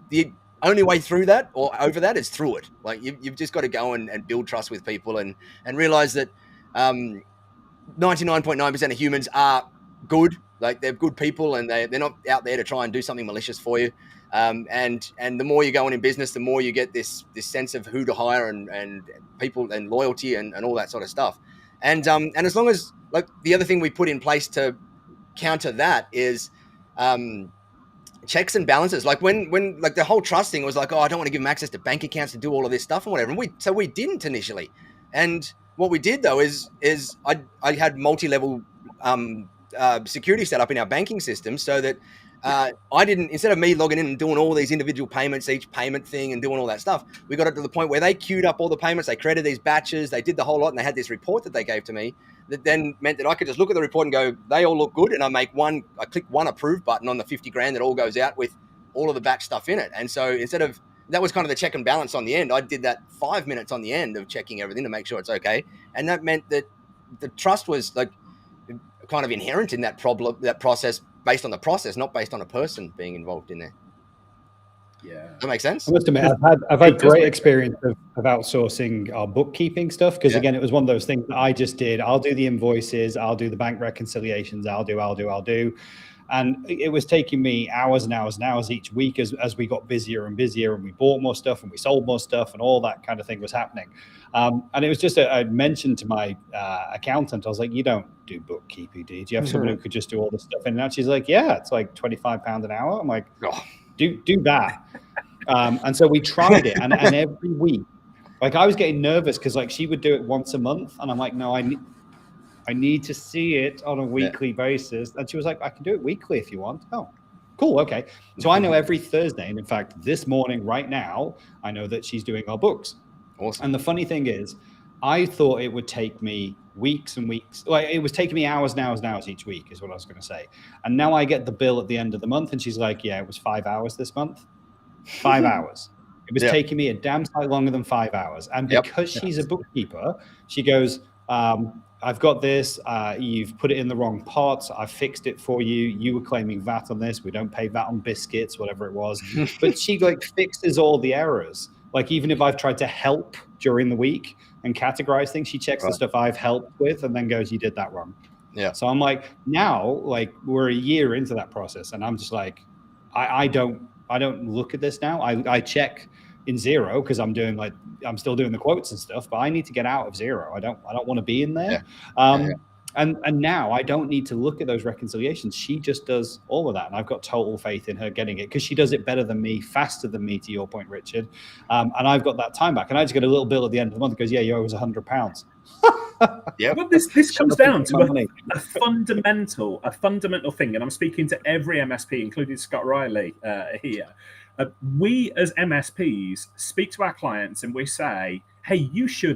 The only way through that or over that is through it. Like you've just got to go and build trust with people and realize that 99.9% of humans are good. Like they're good people and they're not out there to try and do something malicious for you. And the more you go on in business, the more you get this sense of who to hire and people and loyalty and all that sort of stuff. And as long as, like, the other thing we put in place to counter that is checks and balances. Like when like the whole trust thing was like, oh, I don't want to give them access to bank accounts to do all of this stuff and whatever. And we didn't initially. And what we did though is I had multi-level security set up in our banking system so that I didn't, instead of me logging in and doing all these individual payments, each payment thing and doing all that stuff, we got it to the point where they queued up all the payments, they created these batches, they did the whole lot, and they had this report that they gave to me that then meant that I could just look at the report and go, they all look good, and I click one approve button on the 50 grand that all goes out with all of the batch stuff in it. And so instead of, that was kind of the check and balance on the end, I did that 5 minutes on the end of checking everything to make sure it's okay. And that meant that the trust was like kind of inherent in that process, based on the process, not based on a person being involved in there. Yeah, that makes sense. I must admit, I've had great experience of outsourcing our bookkeeping stuff, because again, it was one of those things that I just did. I'll do the invoices, I'll do the bank reconciliations, I'll do. And it was taking me hours and hours and hours each week as we got busier and busier, and we bought more stuff and we sold more stuff and all that kind of thing was happening. And it was just, I mentioned to my accountant, I was like, you don't do bookkeeping, do you? Do you have someone who could just do all this stuff? And she's like, yeah, it's like £25 an hour. I'm like, do that. And so we tried it. And every week Like I was getting nervous because like she would do it once a month, and I'm like, no, I need to see it on a weekly basis. And she was like, I can do it weekly if you want. Oh, cool. Okay. So I know every Thursday. And in fact, this morning, right now, I know that she's doing our books. Awesome. And the funny thing is, I thought it would take me weeks and weeks. Like it was taking me hours and hours and hours each week is what I was going to say. And now I get the bill at the end of the month. And she's like, yeah, it was 5 hours this month. 5 hours. It was taking me a damn sight longer than 5 hours. And because she's a bookkeeper, she goes, I've got this. You've put it in the wrong pot. I've fixed it for you. You were claiming VAT on this. We don't pay VAT on biscuits, whatever it was. But she like fixes all the errors. Like even if I've tried to help during the week and categorize things, she checks the stuff I've helped with and then goes, you did that wrong. Yeah. So I'm like, now, like we're a year into that process, and I'm just like, I don't look at this now. I check in Xero because I'm still doing the quotes and stuff, but I need to get out of Xero. I don't want to be in there. And now I don't need to look at those reconciliations. She just does all of that. And I've got total faith in her getting it because she does it better than me, faster than me, to your point, Richard. And I've got that time back. And I just get a little bill at the end of the month that goes, yeah, you owe us £100. Yeah, well, this comes down to a fundamental thing. And I'm speaking to every MSP, including Scott Riley here. We as MSPs speak to our clients and we say, hey,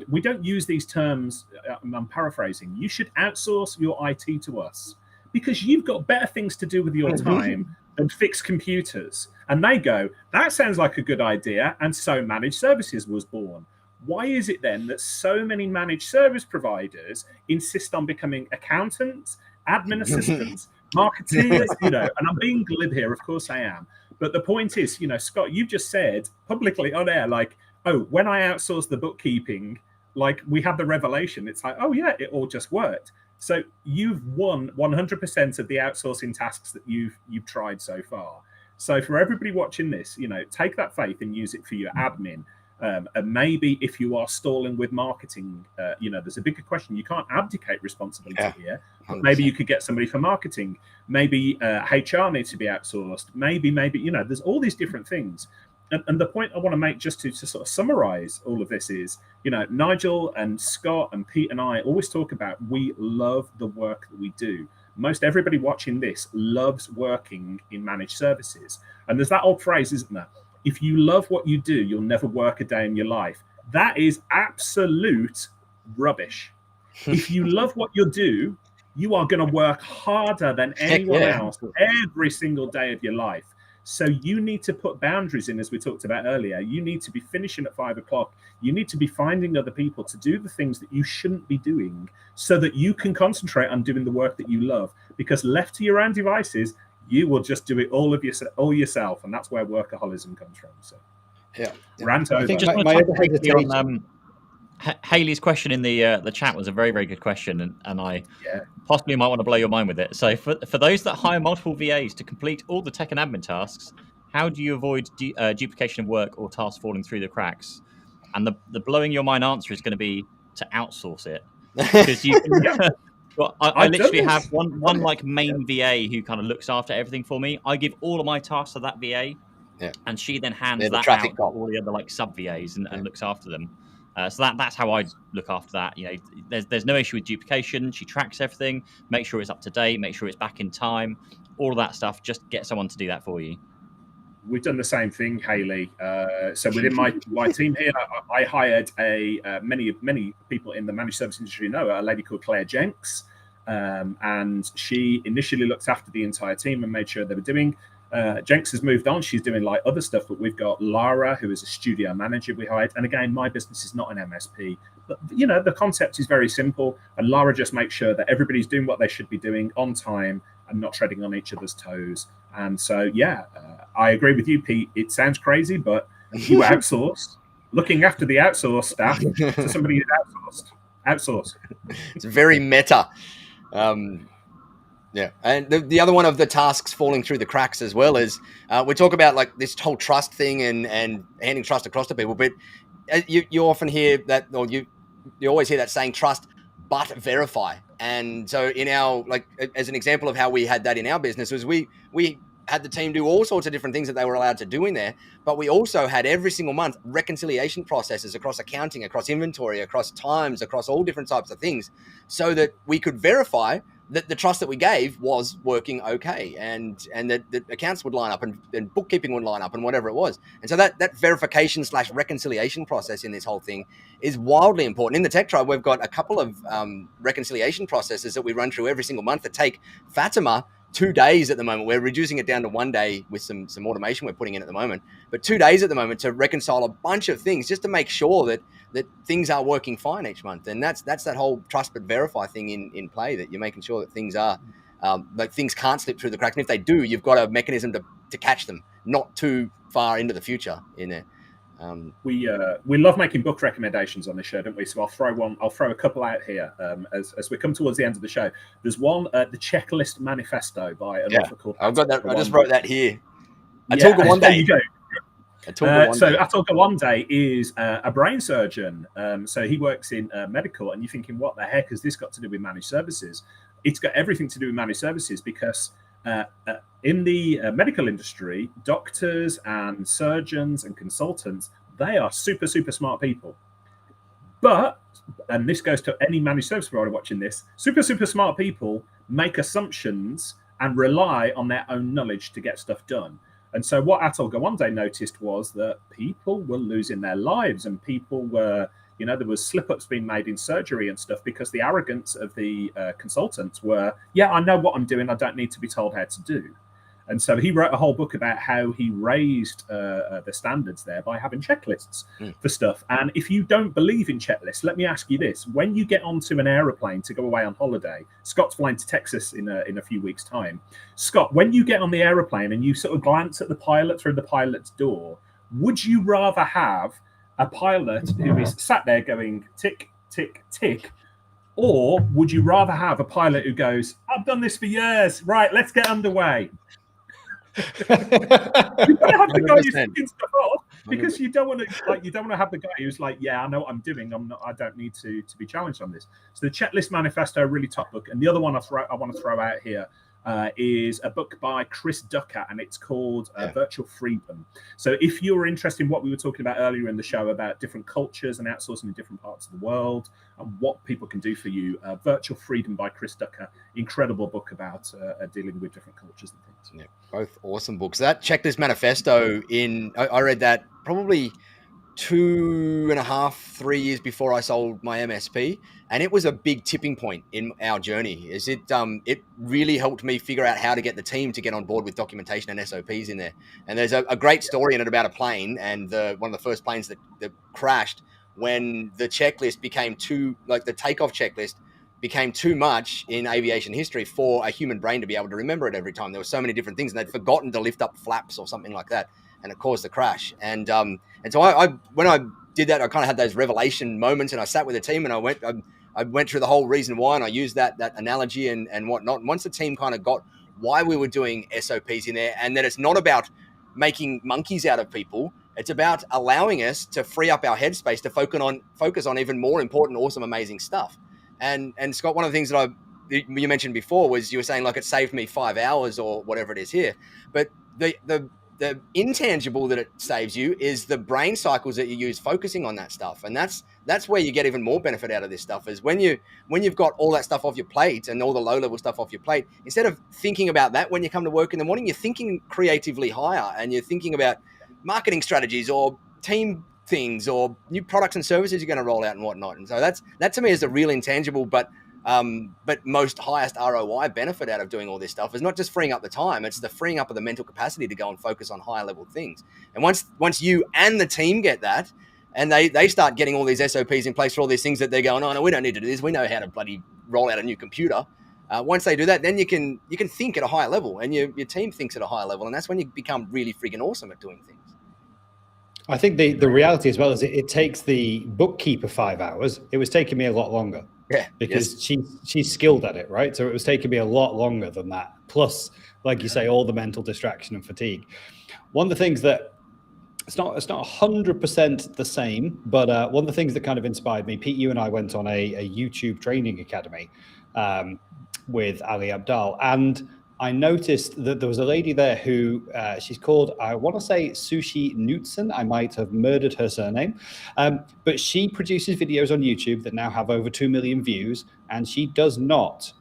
we don't use these terms, I'm paraphrasing, you should outsource your IT to us because you've got better things to do with your time than fix computers. And they go, that sounds like a good idea. And so managed services was born. Why is it then that so many managed service providers insist on becoming accountants, admin assistants, marketeers, and I'm being glib here, of course I am. But the point is, Scott, you've just said publicly on air, like, oh, when I outsourced the bookkeeping, like we had the revelation. It's like, oh yeah, it all just worked. So you've won 100% of the outsourcing tasks that you've tried so far. So for everybody watching this, take that faith and use it for your admin. And maybe if you are stalling with marketing, there's a bigger question. You can't abdicate responsibility here. But maybe you could get somebody for marketing. Maybe HR needs to be outsourced. Maybe, there's all these different things. And the point I want to make just to sort of summarize all of this is, Nigel and Scott and Pete and I always talk about we love the work that we do. Most everybody watching this loves working in managed services. And there's that old phrase, isn't there? If you love what you do, you'll never work a day in your life. That is absolute rubbish. If you love what you do, you are going to work harder than anyone else every single day of your life. So you need to put boundaries in, as we talked about earlier. You need to be finishing at 5 o'clock. You need to be finding other people to do the things that you shouldn't be doing so that you can concentrate on doing the work that you love. Because left to your own devices, you will just do it all yourself. And that's where workaholism comes from. So, rant over. I think just on Haley's question in the chat was a very, very good question, and I possibly might want to blow your mind with it. So for those that hire multiple VAs to complete all the tech and admin tasks, how do you avoid duplication of work or tasks falling through the cracks? And the blowing your mind answer is going to be to outsource it. Because you can, well, I literally have one like main VA who kind of looks after everything for me. I give all of my tasks to that VA, and she then hands that out to all the other like sub VAs and looks after them. So that's how I look after that. There's no issue with duplication. She tracks everything, make sure it's up to date, make sure it's back in time, all of that stuff. Just get someone to do that for you. We've done the same thing, Haley. So within my team here, I hired many people in the managed service industry know a lady called Claire Jenks, and she initially looked after the entire team and made sure they were doing. Jenks has moved on. She's doing like other stuff, but we've got Lara, who is a studio manager we hired. And again, my business is not an MSP, but the concept is very simple. And Lara just makes sure that everybody's doing what they should be doing on time and not treading on each other's toes. And so, I agree with you, Pete. It sounds crazy, but you outsource, looking after the outsourced staff to somebody who's outsourced. It's very meta. And the other one of the tasks falling through the cracks as well is we talk about like this whole trust thing and handing trust across to people, but you often hear that, or you always hear that saying, trust but verify. And so in our, like, as an example of how we had that in our business was we had the team do all sorts of different things that they were allowed to do in there. But we also had every single month reconciliation processes across accounting, across inventory, across times, across all different types of things, so that we could verify that the trust that we gave was working okay, and that the accounts would line up and bookkeeping would line up and whatever it was. And so that verification / reconciliation process in this whole thing is wildly important. In the Tech Tribe, we've got a couple of reconciliation processes that we run through every single month that take Fatima 2 days at the moment. We're reducing it down to 1 day with some automation we're putting in at the moment, but 2 days at the moment to reconcile a bunch of things just to make sure that things are working fine each month. And that's that whole trust but verify thing in play, that you're making sure that things are like things can't slip through the cracks. And if they do, you've got a mechanism to catch them not too far into the future in there. We love making book recommendations on this show, don't we? So I'll throw a couple out here as we come towards the end of the show. There's one, the Checklist Manifesto by an author called. I've got that. I just wrote that here. Atul Gawande. There you go. So Atul Gawande is a brain surgeon. So he works in medical, and you're thinking, what the heck has this got to do with managed services? It's got everything to do with managed services, because in the medical industry, doctors and surgeons and consultants, they are super, super smart people. But, and this goes to any managed service provider watching this, super, super smart people make assumptions and rely on their own knowledge to get stuff done. And so what Atul Gawande noticed was that people were losing their lives, and people were, there was slip-ups being made in surgery and stuff because the arrogance of the consultants were, I know what I'm doing. I don't need to be told how to do. And so he wrote a whole book about how he raised the standards there by having checklists for stuff. And if you don't believe in checklists, let me ask you this. When you get onto an aeroplane to go away on holiday, Scott's flying to Texas in a few weeks' time. Scott, when you get on the aeroplane and you sort of glance at the pilot through the pilot's door, would you rather have a pilot who is sat there going tick, tick, tick, or would you rather have a pilot who goes, I've done this for years, right, let's get underway? You're gonna have the guy who's picking stuff off, because you don't want to have the guy who's like, I know what I'm doing. I don't need to be challenged on this. So the Checklist Manifesto, really top book. And the other one I want to throw out here is a book by Chris Ducker, and it's called Virtual Freedom. So if you're interested in what we were talking about earlier in the show about different cultures and outsourcing in different parts of the world and what people can do for you, Virtual Freedom by Chris Ducker, incredible book about dealing with different cultures and things. Yeah, both awesome books. That Checklist Manifesto, I read that probably 2.5, 3 years before I sold my MSP, and it was a big tipping point in our journey. It really helped me figure out how to get the team to get on board with documentation and SOPs in there. And there's a great story in it about a plane, and one of the first planes that crashed when the checklist became the takeoff checklist became too much in aviation history for a human brain to be able to remember it every time. There were so many different things, and they'd forgotten to lift up flaps or something like that, and it caused the crash. And so I when I did that, I kind of had those revelation moments, and I sat with the team, and I went through the whole reason why, and I used that analogy and whatnot. And once the team kind of got why we were doing SOPs in there, and that it's not about making monkeys out of people, it's about allowing us to free up our headspace to focus on even more important, awesome, amazing stuff. And Scott, one of the things that you mentioned before was you were saying like it saved me 5 hours or whatever it is here, but the intangible that it saves you is the brain cycles that you use focusing on that stuff. And that's where you get even more benefit out of this stuff, is when you've got all that stuff off your plate and all the low level stuff off your plate, instead of thinking about that when you come to work in the morning, you're thinking creatively higher, and you're thinking about marketing strategies or team things or new products and services you're going to roll out and whatnot. And so that to me is the real intangible, but most highest ROI benefit out of doing all this stuff is not just freeing up the time, it's the freeing up of the mental capacity to go and focus on higher level things. And once you and the team get that, and they start getting all these SOPs in place for all these things that they're going, oh no, we don't need to do this, we know how to bloody roll out a new computer. Once they do that, then you can think at a higher level, and your team thinks at a higher level, and that's when you become really freaking awesome at doing things. I think the reality as well is it takes the bookkeeper 5 hours. It was taking me a lot longer. Yeah, because she's skilled at it, right? So it was taking me a lot longer than that. Plus, like you say, all the mental distraction and fatigue. One of the things that it's not 100% the same, but one of the things that kind of inspired me, Pete, you and I went on a YouTube training academy with Ali Abdal, and I noticed that there was a lady there who she's called, I want to say Sushi Knutson. I might have murdered her surname. But she produces videos on YouTube that now have over 2 million views, and she does not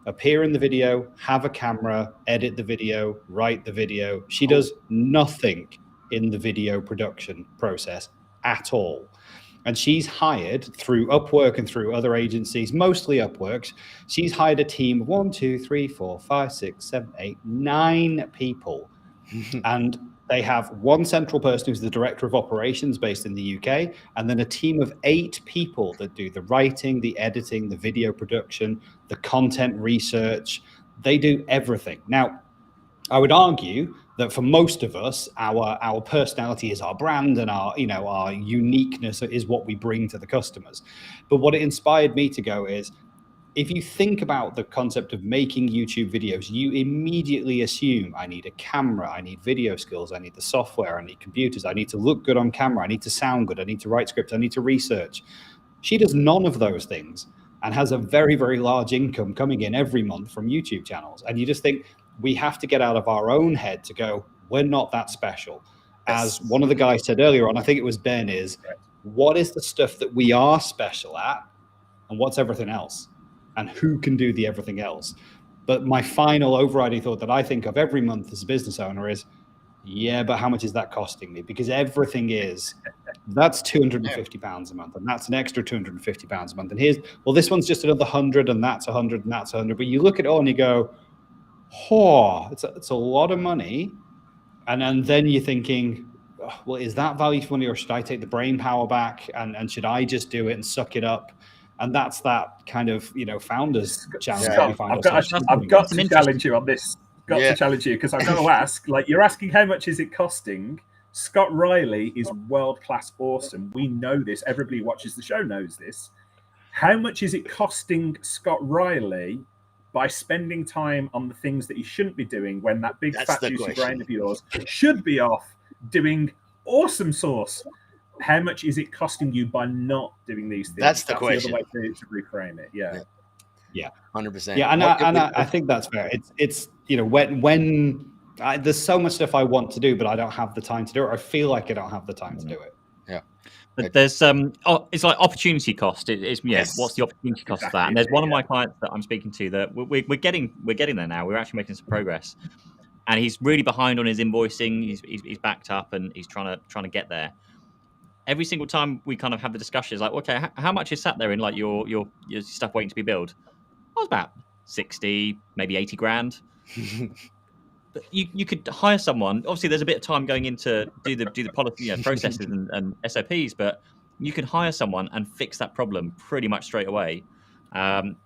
appear in the video, have a camera, edit the video, write the video. She does nothing in the video production process at all. And she's hired through Upwork and through other agencies, mostly Upwork. She's hired a team of 1, 2, 3, 4, 5, 6, 7, 8, 9 people. And they have one central person who's the director of operations based in the UK, and then a team of 8 people that do the writing, the editing, the video production, the content research. They do everything. Now, I would argue that for most of us, our personality is our brand, and our uniqueness is what we bring to the customers. But what it inspired me to go is, if you think about the concept of making YouTube videos, you immediately assume I need a camera, I need video skills, I need the software, I need computers, I need to look good on camera, I need to sound good, I need to write scripts, I need to research. She does none of those things and has a very, very large income coming in every month from YouTube channels. And you just think, we have to get out of our own head to go, we're not that special. As one of the guys said earlier on, I think it was Ben, is what is the stuff that we are special at, and what's everything else? And who can do the everything else? But my final overriding thought that I think of every month as a business owner is, yeah, but how much is that costing me? Because everything that's £250 a month, and that's an extra £250 a month. And this one's just another 100, and that's 100, and that's 100. But you look at it all and you go, it's a lot of money. And then you're thinking, well, is that value for money, or should I take the brain power back and should I just do it and suck it up? And that's that kind of, founders challenge. Yeah. I've got to challenge you on this. To challenge you, because I'm going to ask, you're asking how much is it costing? Scott Riley is world-class awesome. We know this. Everybody who watches the show knows this. How much is it costing Scott Riley by spending time on the things that he shouldn't be doing when that big fat juicy brain of yours should be off doing awesome sauce? How much is it costing you by not doing these things? That's the question. The other way to reframe it. Yeah, 100%. Yeah, and I think that's fair. It's when there's so much stuff I want to do, but I don't have the time to do it. Or I feel like I don't have the time to do it. Yeah. But there's it's like opportunity cost. What's the opportunity cost of that? And there's one of my clients that I'm speaking to that we're getting there now. We're actually making some progress, and he's really behind on his invoicing. He's backed up, and he's trying to get there. Every single time we kind of have the discussions, like, okay, how much is sat there in like your stuff waiting to be billed? I was about 60, maybe 80 grand. But you could hire someone. Obviously, there's a bit of time going into do the policy processes and SOPs, but you can hire someone and fix that problem pretty much straight away. But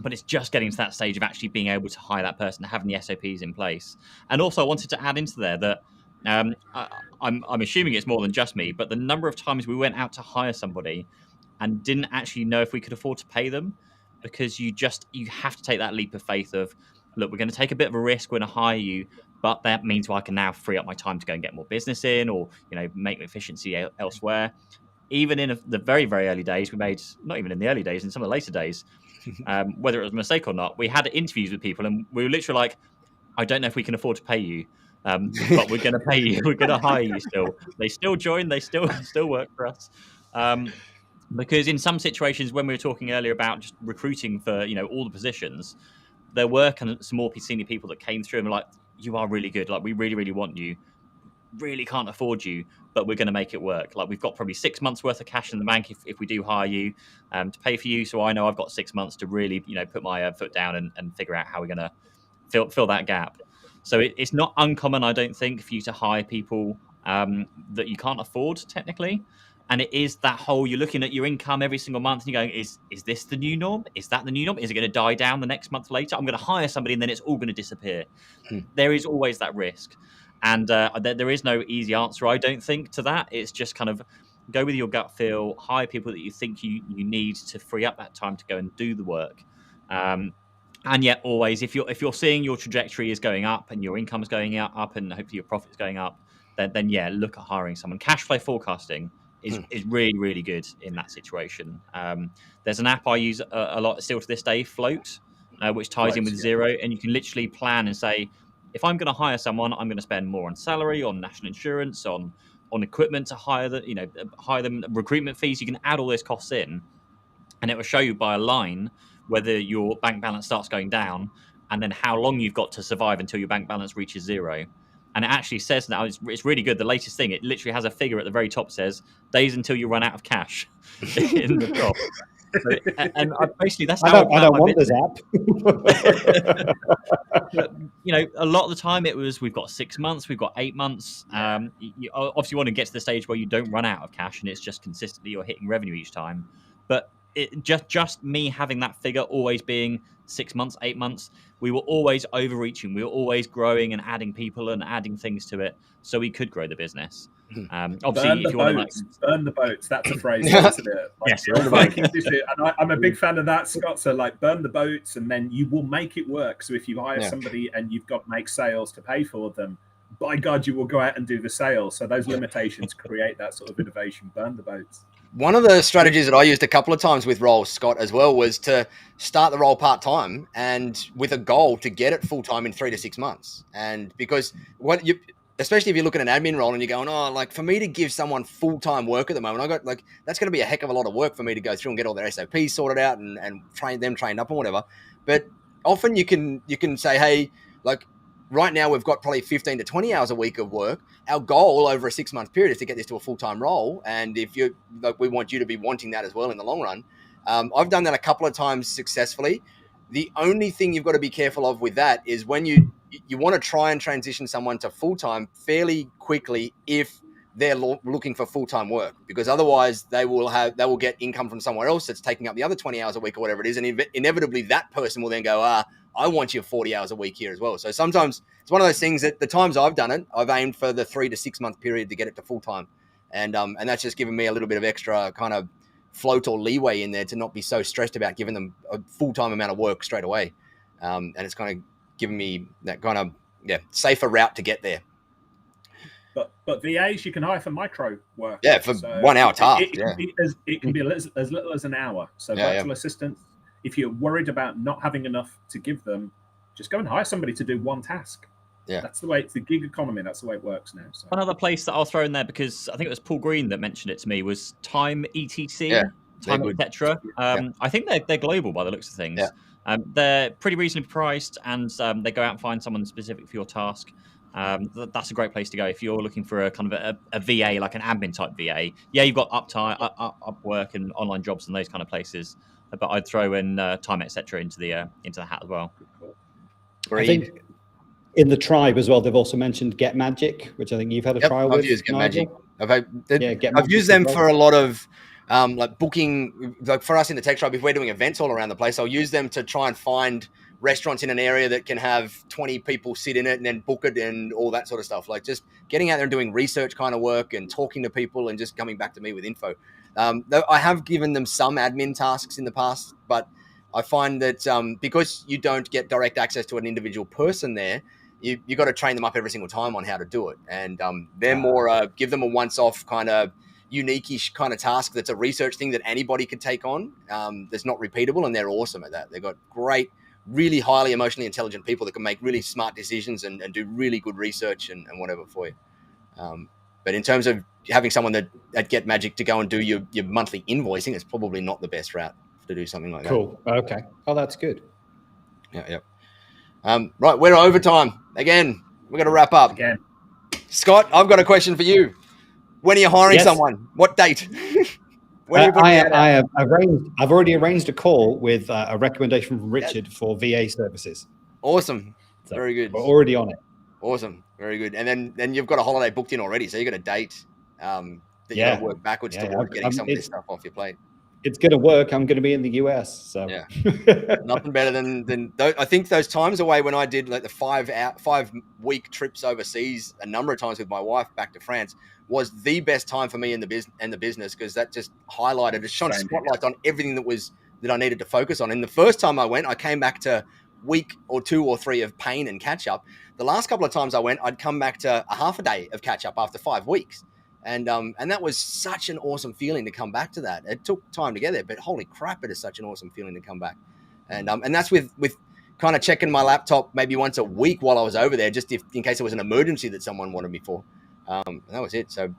it's just getting to that stage of actually being able to hire that person, having the SOPs in place. And also, I wanted to add into there that I'm assuming it's more than just me, but the number of times we went out to hire somebody and didn't actually know if we could afford to pay them, because you have to take that leap of faith of, look, we're going to take a bit of a risk, we're going to hire you, but that means I can now free up my time to go and get more business in, or make efficiency elsewhere. Even in the very, very early days, we made, not even in the early days, in some of the later days, whether it was a mistake or not, we had interviews with people and we were literally like, I don't know if we can afford to pay you, but we're going to pay you, we're going to hire you still. They still join, they still work for us. Because in some situations, when we were talking earlier about just recruiting for all the positions, there were kind of some more senior people that came through and were like, you are really good, like we really, really want you, really can't afford you, but we're going to make it work. Like, we've got probably 6 months worth of cash in the bank if we do hire you, to pay for you. So I know I've got 6 months to really put my foot down and figure out how we're going to fill that gap. So it's not uncommon, I don't think, for you to hire people that you can't afford technically. And it is that whole, you're looking at your income every single month and you're going, is this the new norm? Is that the new norm? Is it going to die down the next month later? I'm going to hire somebody and then it's all going to disappear. There is always that risk. And there is no easy answer, I don't think, to that. It's just kind of go with your gut feel, hire people that you think you need to free up that time to go and do the work. And yet always, if you're seeing your trajectory is going up and your income is going up and hopefully your profit is going up, then yeah, look at hiring someone. Cash flow forecasting is really, really good in that situation. There's an app I use a lot still to this day, Float. which ties in with zero, and you can literally plan and say, if I'm going to hire someone, I'm going to spend more on salary, on national insurance, on equipment to hire them, recruitment fees. You can add all those costs in, and it will show you by a line whether your bank balance starts going down, and then how long you've got to survive until your bank balance reaches zero. And it actually says now, it's really good. The latest thing, it literally has a figure at the very top, says days until you run out of cash in the top. And basically, that's how I don't want this app. But, a lot of the time it was, we've got 6 months, we've got 8 months. You obviously want to get to the stage where you don't run out of cash and it's just consistently you're hitting revenue each time. But it just me having that figure always being 6 months, 8 months, we were always overreaching. We were always growing and adding people and adding things to it so we could grow the business. Obviously, burn the boats. That's a phrase, isn't it? Yes, and I'm a big fan of that, Scott. So, burn the boats, and then you will make it work. So, if you hire somebody and you've got to make sales to pay for them, by God, you will go out and do the sales. So, those limitations create that sort of innovation. Burn the boats. One of the strategies that I used a couple of times with roles, Scott, as well, was to start the role part-time and with a goal to get it full-time in 3 to 6 months. And because especially if you look at an admin role and you're going, for me to give someone full-time work at the moment, that's going to be a heck of a lot of work for me to go through and get all their SOPs sorted out and trained up and whatever. But often you can say, hey, right now we've got probably 15 to 20 hours a week of work. Our goal over a 6 month period is to get this to a full-time role. And if we want you to be wanting that as well in the long run. I've done that a couple of times successfully. The only thing you've got to be careful of with that is when you want to try and transition someone to full-time fairly quickly if they're looking for full-time work, because otherwise they will get income from somewhere else that's taking up the other 20 hours a week or whatever it is. And inevitably that person will then go, I want you 40 hours a week here as well. So sometimes it's one of those things that the times I've done it, I've aimed for the 3 to 6 month period to get it to full-time. And that's just given me a little bit of extra kind of float or leeway in there to not be so stressed about giving them a full-time amount of work straight away. And it's kind of given me that kind of safer route to get there. But VAs you can hire for micro work. Yeah, for 1 hour task. It can be as little as an hour. So virtual assistants, if you're worried about not having enough to give them, just go and hire somebody to do one task. Yeah, that's the way. It's the gig economy. That's the way it works now. So. One other place that I'll throw in there, because I think it was Paul Green that mentioned it to me, was Time ETC, Time etc. I think they're global by the looks of things. Yeah. They're pretty reasonably priced, and they go out and find someone specific for your task. That's a great place to go if you're looking for a kind of a VA, like an admin type VA. Yeah, you've got Upwork and online jobs and those kind of places, but I'd throw in Time etc. into the hat as well. I think in the tribe as well, they've also mentioned Get Magic, which I think you've had a trial with. I've used Get Magic. I've used them for a lot of booking, for us in the tech tribe. If we're doing events all around the place, I'll use them to try and find restaurants in an area that can have 20 people sit in it and then book it and all that sort of stuff. Just getting out there and doing research kind of work and talking to people and just coming back to me with info. I have given them some admin tasks in the past, but I find that because you don't get direct access to an individual person there, you got to train them up every single time on how to do it. And they're more give them a once-off kind of unique-ish kind of task that's a research thing that anybody could take on, that's not repeatable, and they're awesome at that. They've got great, really highly emotionally intelligent people that can make really smart decisions and do really good research and whatever for you. But in terms of having someone at Get Magic to go and do your monthly invoicing, it's probably not the best route to do something like that. Cool. Okay. Oh, that's good. Yeah. Right, we're overtime. Again, we're going to wrap up. Again. Scott, I've got a question for you. When are you hiring someone? What date? I've already arranged a call with a recommendation from Richard for VA services. Awesome. So very good. We're already on it. Awesome. Very good. And then you've got a holiday booked in already, so you've got a date that you got to work backwards toward getting some of this stuff off your plate. It's going to work. I'm going to be in the US. So nothing better than I think those times away when I did like the 5-week trips overseas a number of times with my wife back to France was the best time for me in the business, because that just highlighted, it shone spotlights on everything that I needed to focus on. And the first time I went, I came back to week or 2 or 3 of pain and catch up. The last couple of times I went, I'd come back to a half a day of catch up after 5 weeks. And that was such an awesome feeling to come back to that. It took time to get there, but holy crap, it is such an awesome feeling to come back. And that's with kind of checking my laptop maybe once a week while I was over there, just in case there was an emergency that someone wanted me for. And that was it. So,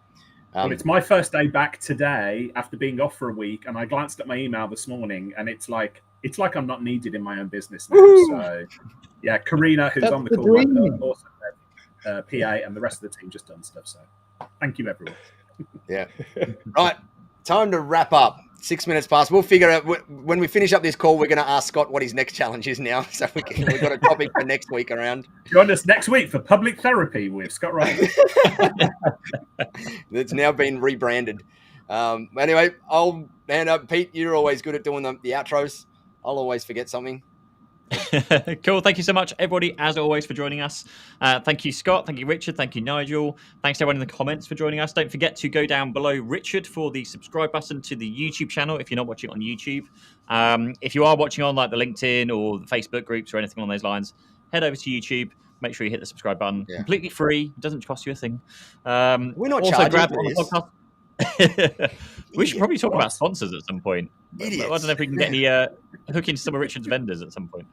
well, it's my first day back today after being off for a week, and I glanced at my email this morning, and it's like I'm not needed in my own business now. Woo! So, yeah, Karina, who's on the call, awesome, PA, and the rest of the team just done stuff. So, thank you, everyone. Yeah. Right. Time to wrap up. 6 minutes past. We'll figure out when we finish up this call. We're going to ask Scott what his next challenge is now. So we've got a topic for next week around. Join us next week for public therapy with Scott Riley. It's now been rebranded. Anyway, I'll hand up. Pete, you're always good at doing the outros. I'll always forget something. Cool. Thank you so much, everybody, as always, for joining us. Thank you, Scott. Thank you, Richard. Thank you, Nigel. Thanks to everyone in the comments for joining us. Don't forget to go down below Richard for the subscribe button to the YouTube channel if you're not watching on YouTube. If you are watching on like the LinkedIn or the Facebook groups or anything along those lines, head over to YouTube. Make sure you hit the subscribe button. Yeah. Completely free. It doesn't cost you a thing. We're not also charging grab for on this. the podcast. We should probably talk about sponsors at some point. Idiots. I don't know if we can get any hook into some of Richard's vendors at some point.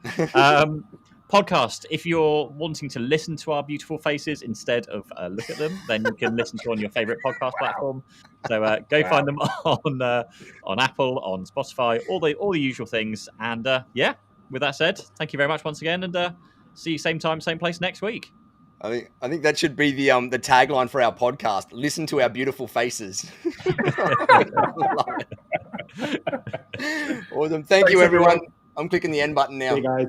Podcast. If you're wanting to listen to our beautiful faces instead of look at them, then you can listen to on your favorite podcast platform. So go find them on Apple, on Spotify, all the usual things. And yeah, with that said, thank you very much once again, and see you same time, same place next week. I think that should be the tagline for our podcast. Listen to our beautiful faces. Awesome. Thanks, you, everyone. I'm clicking the end button now. Hey, guys.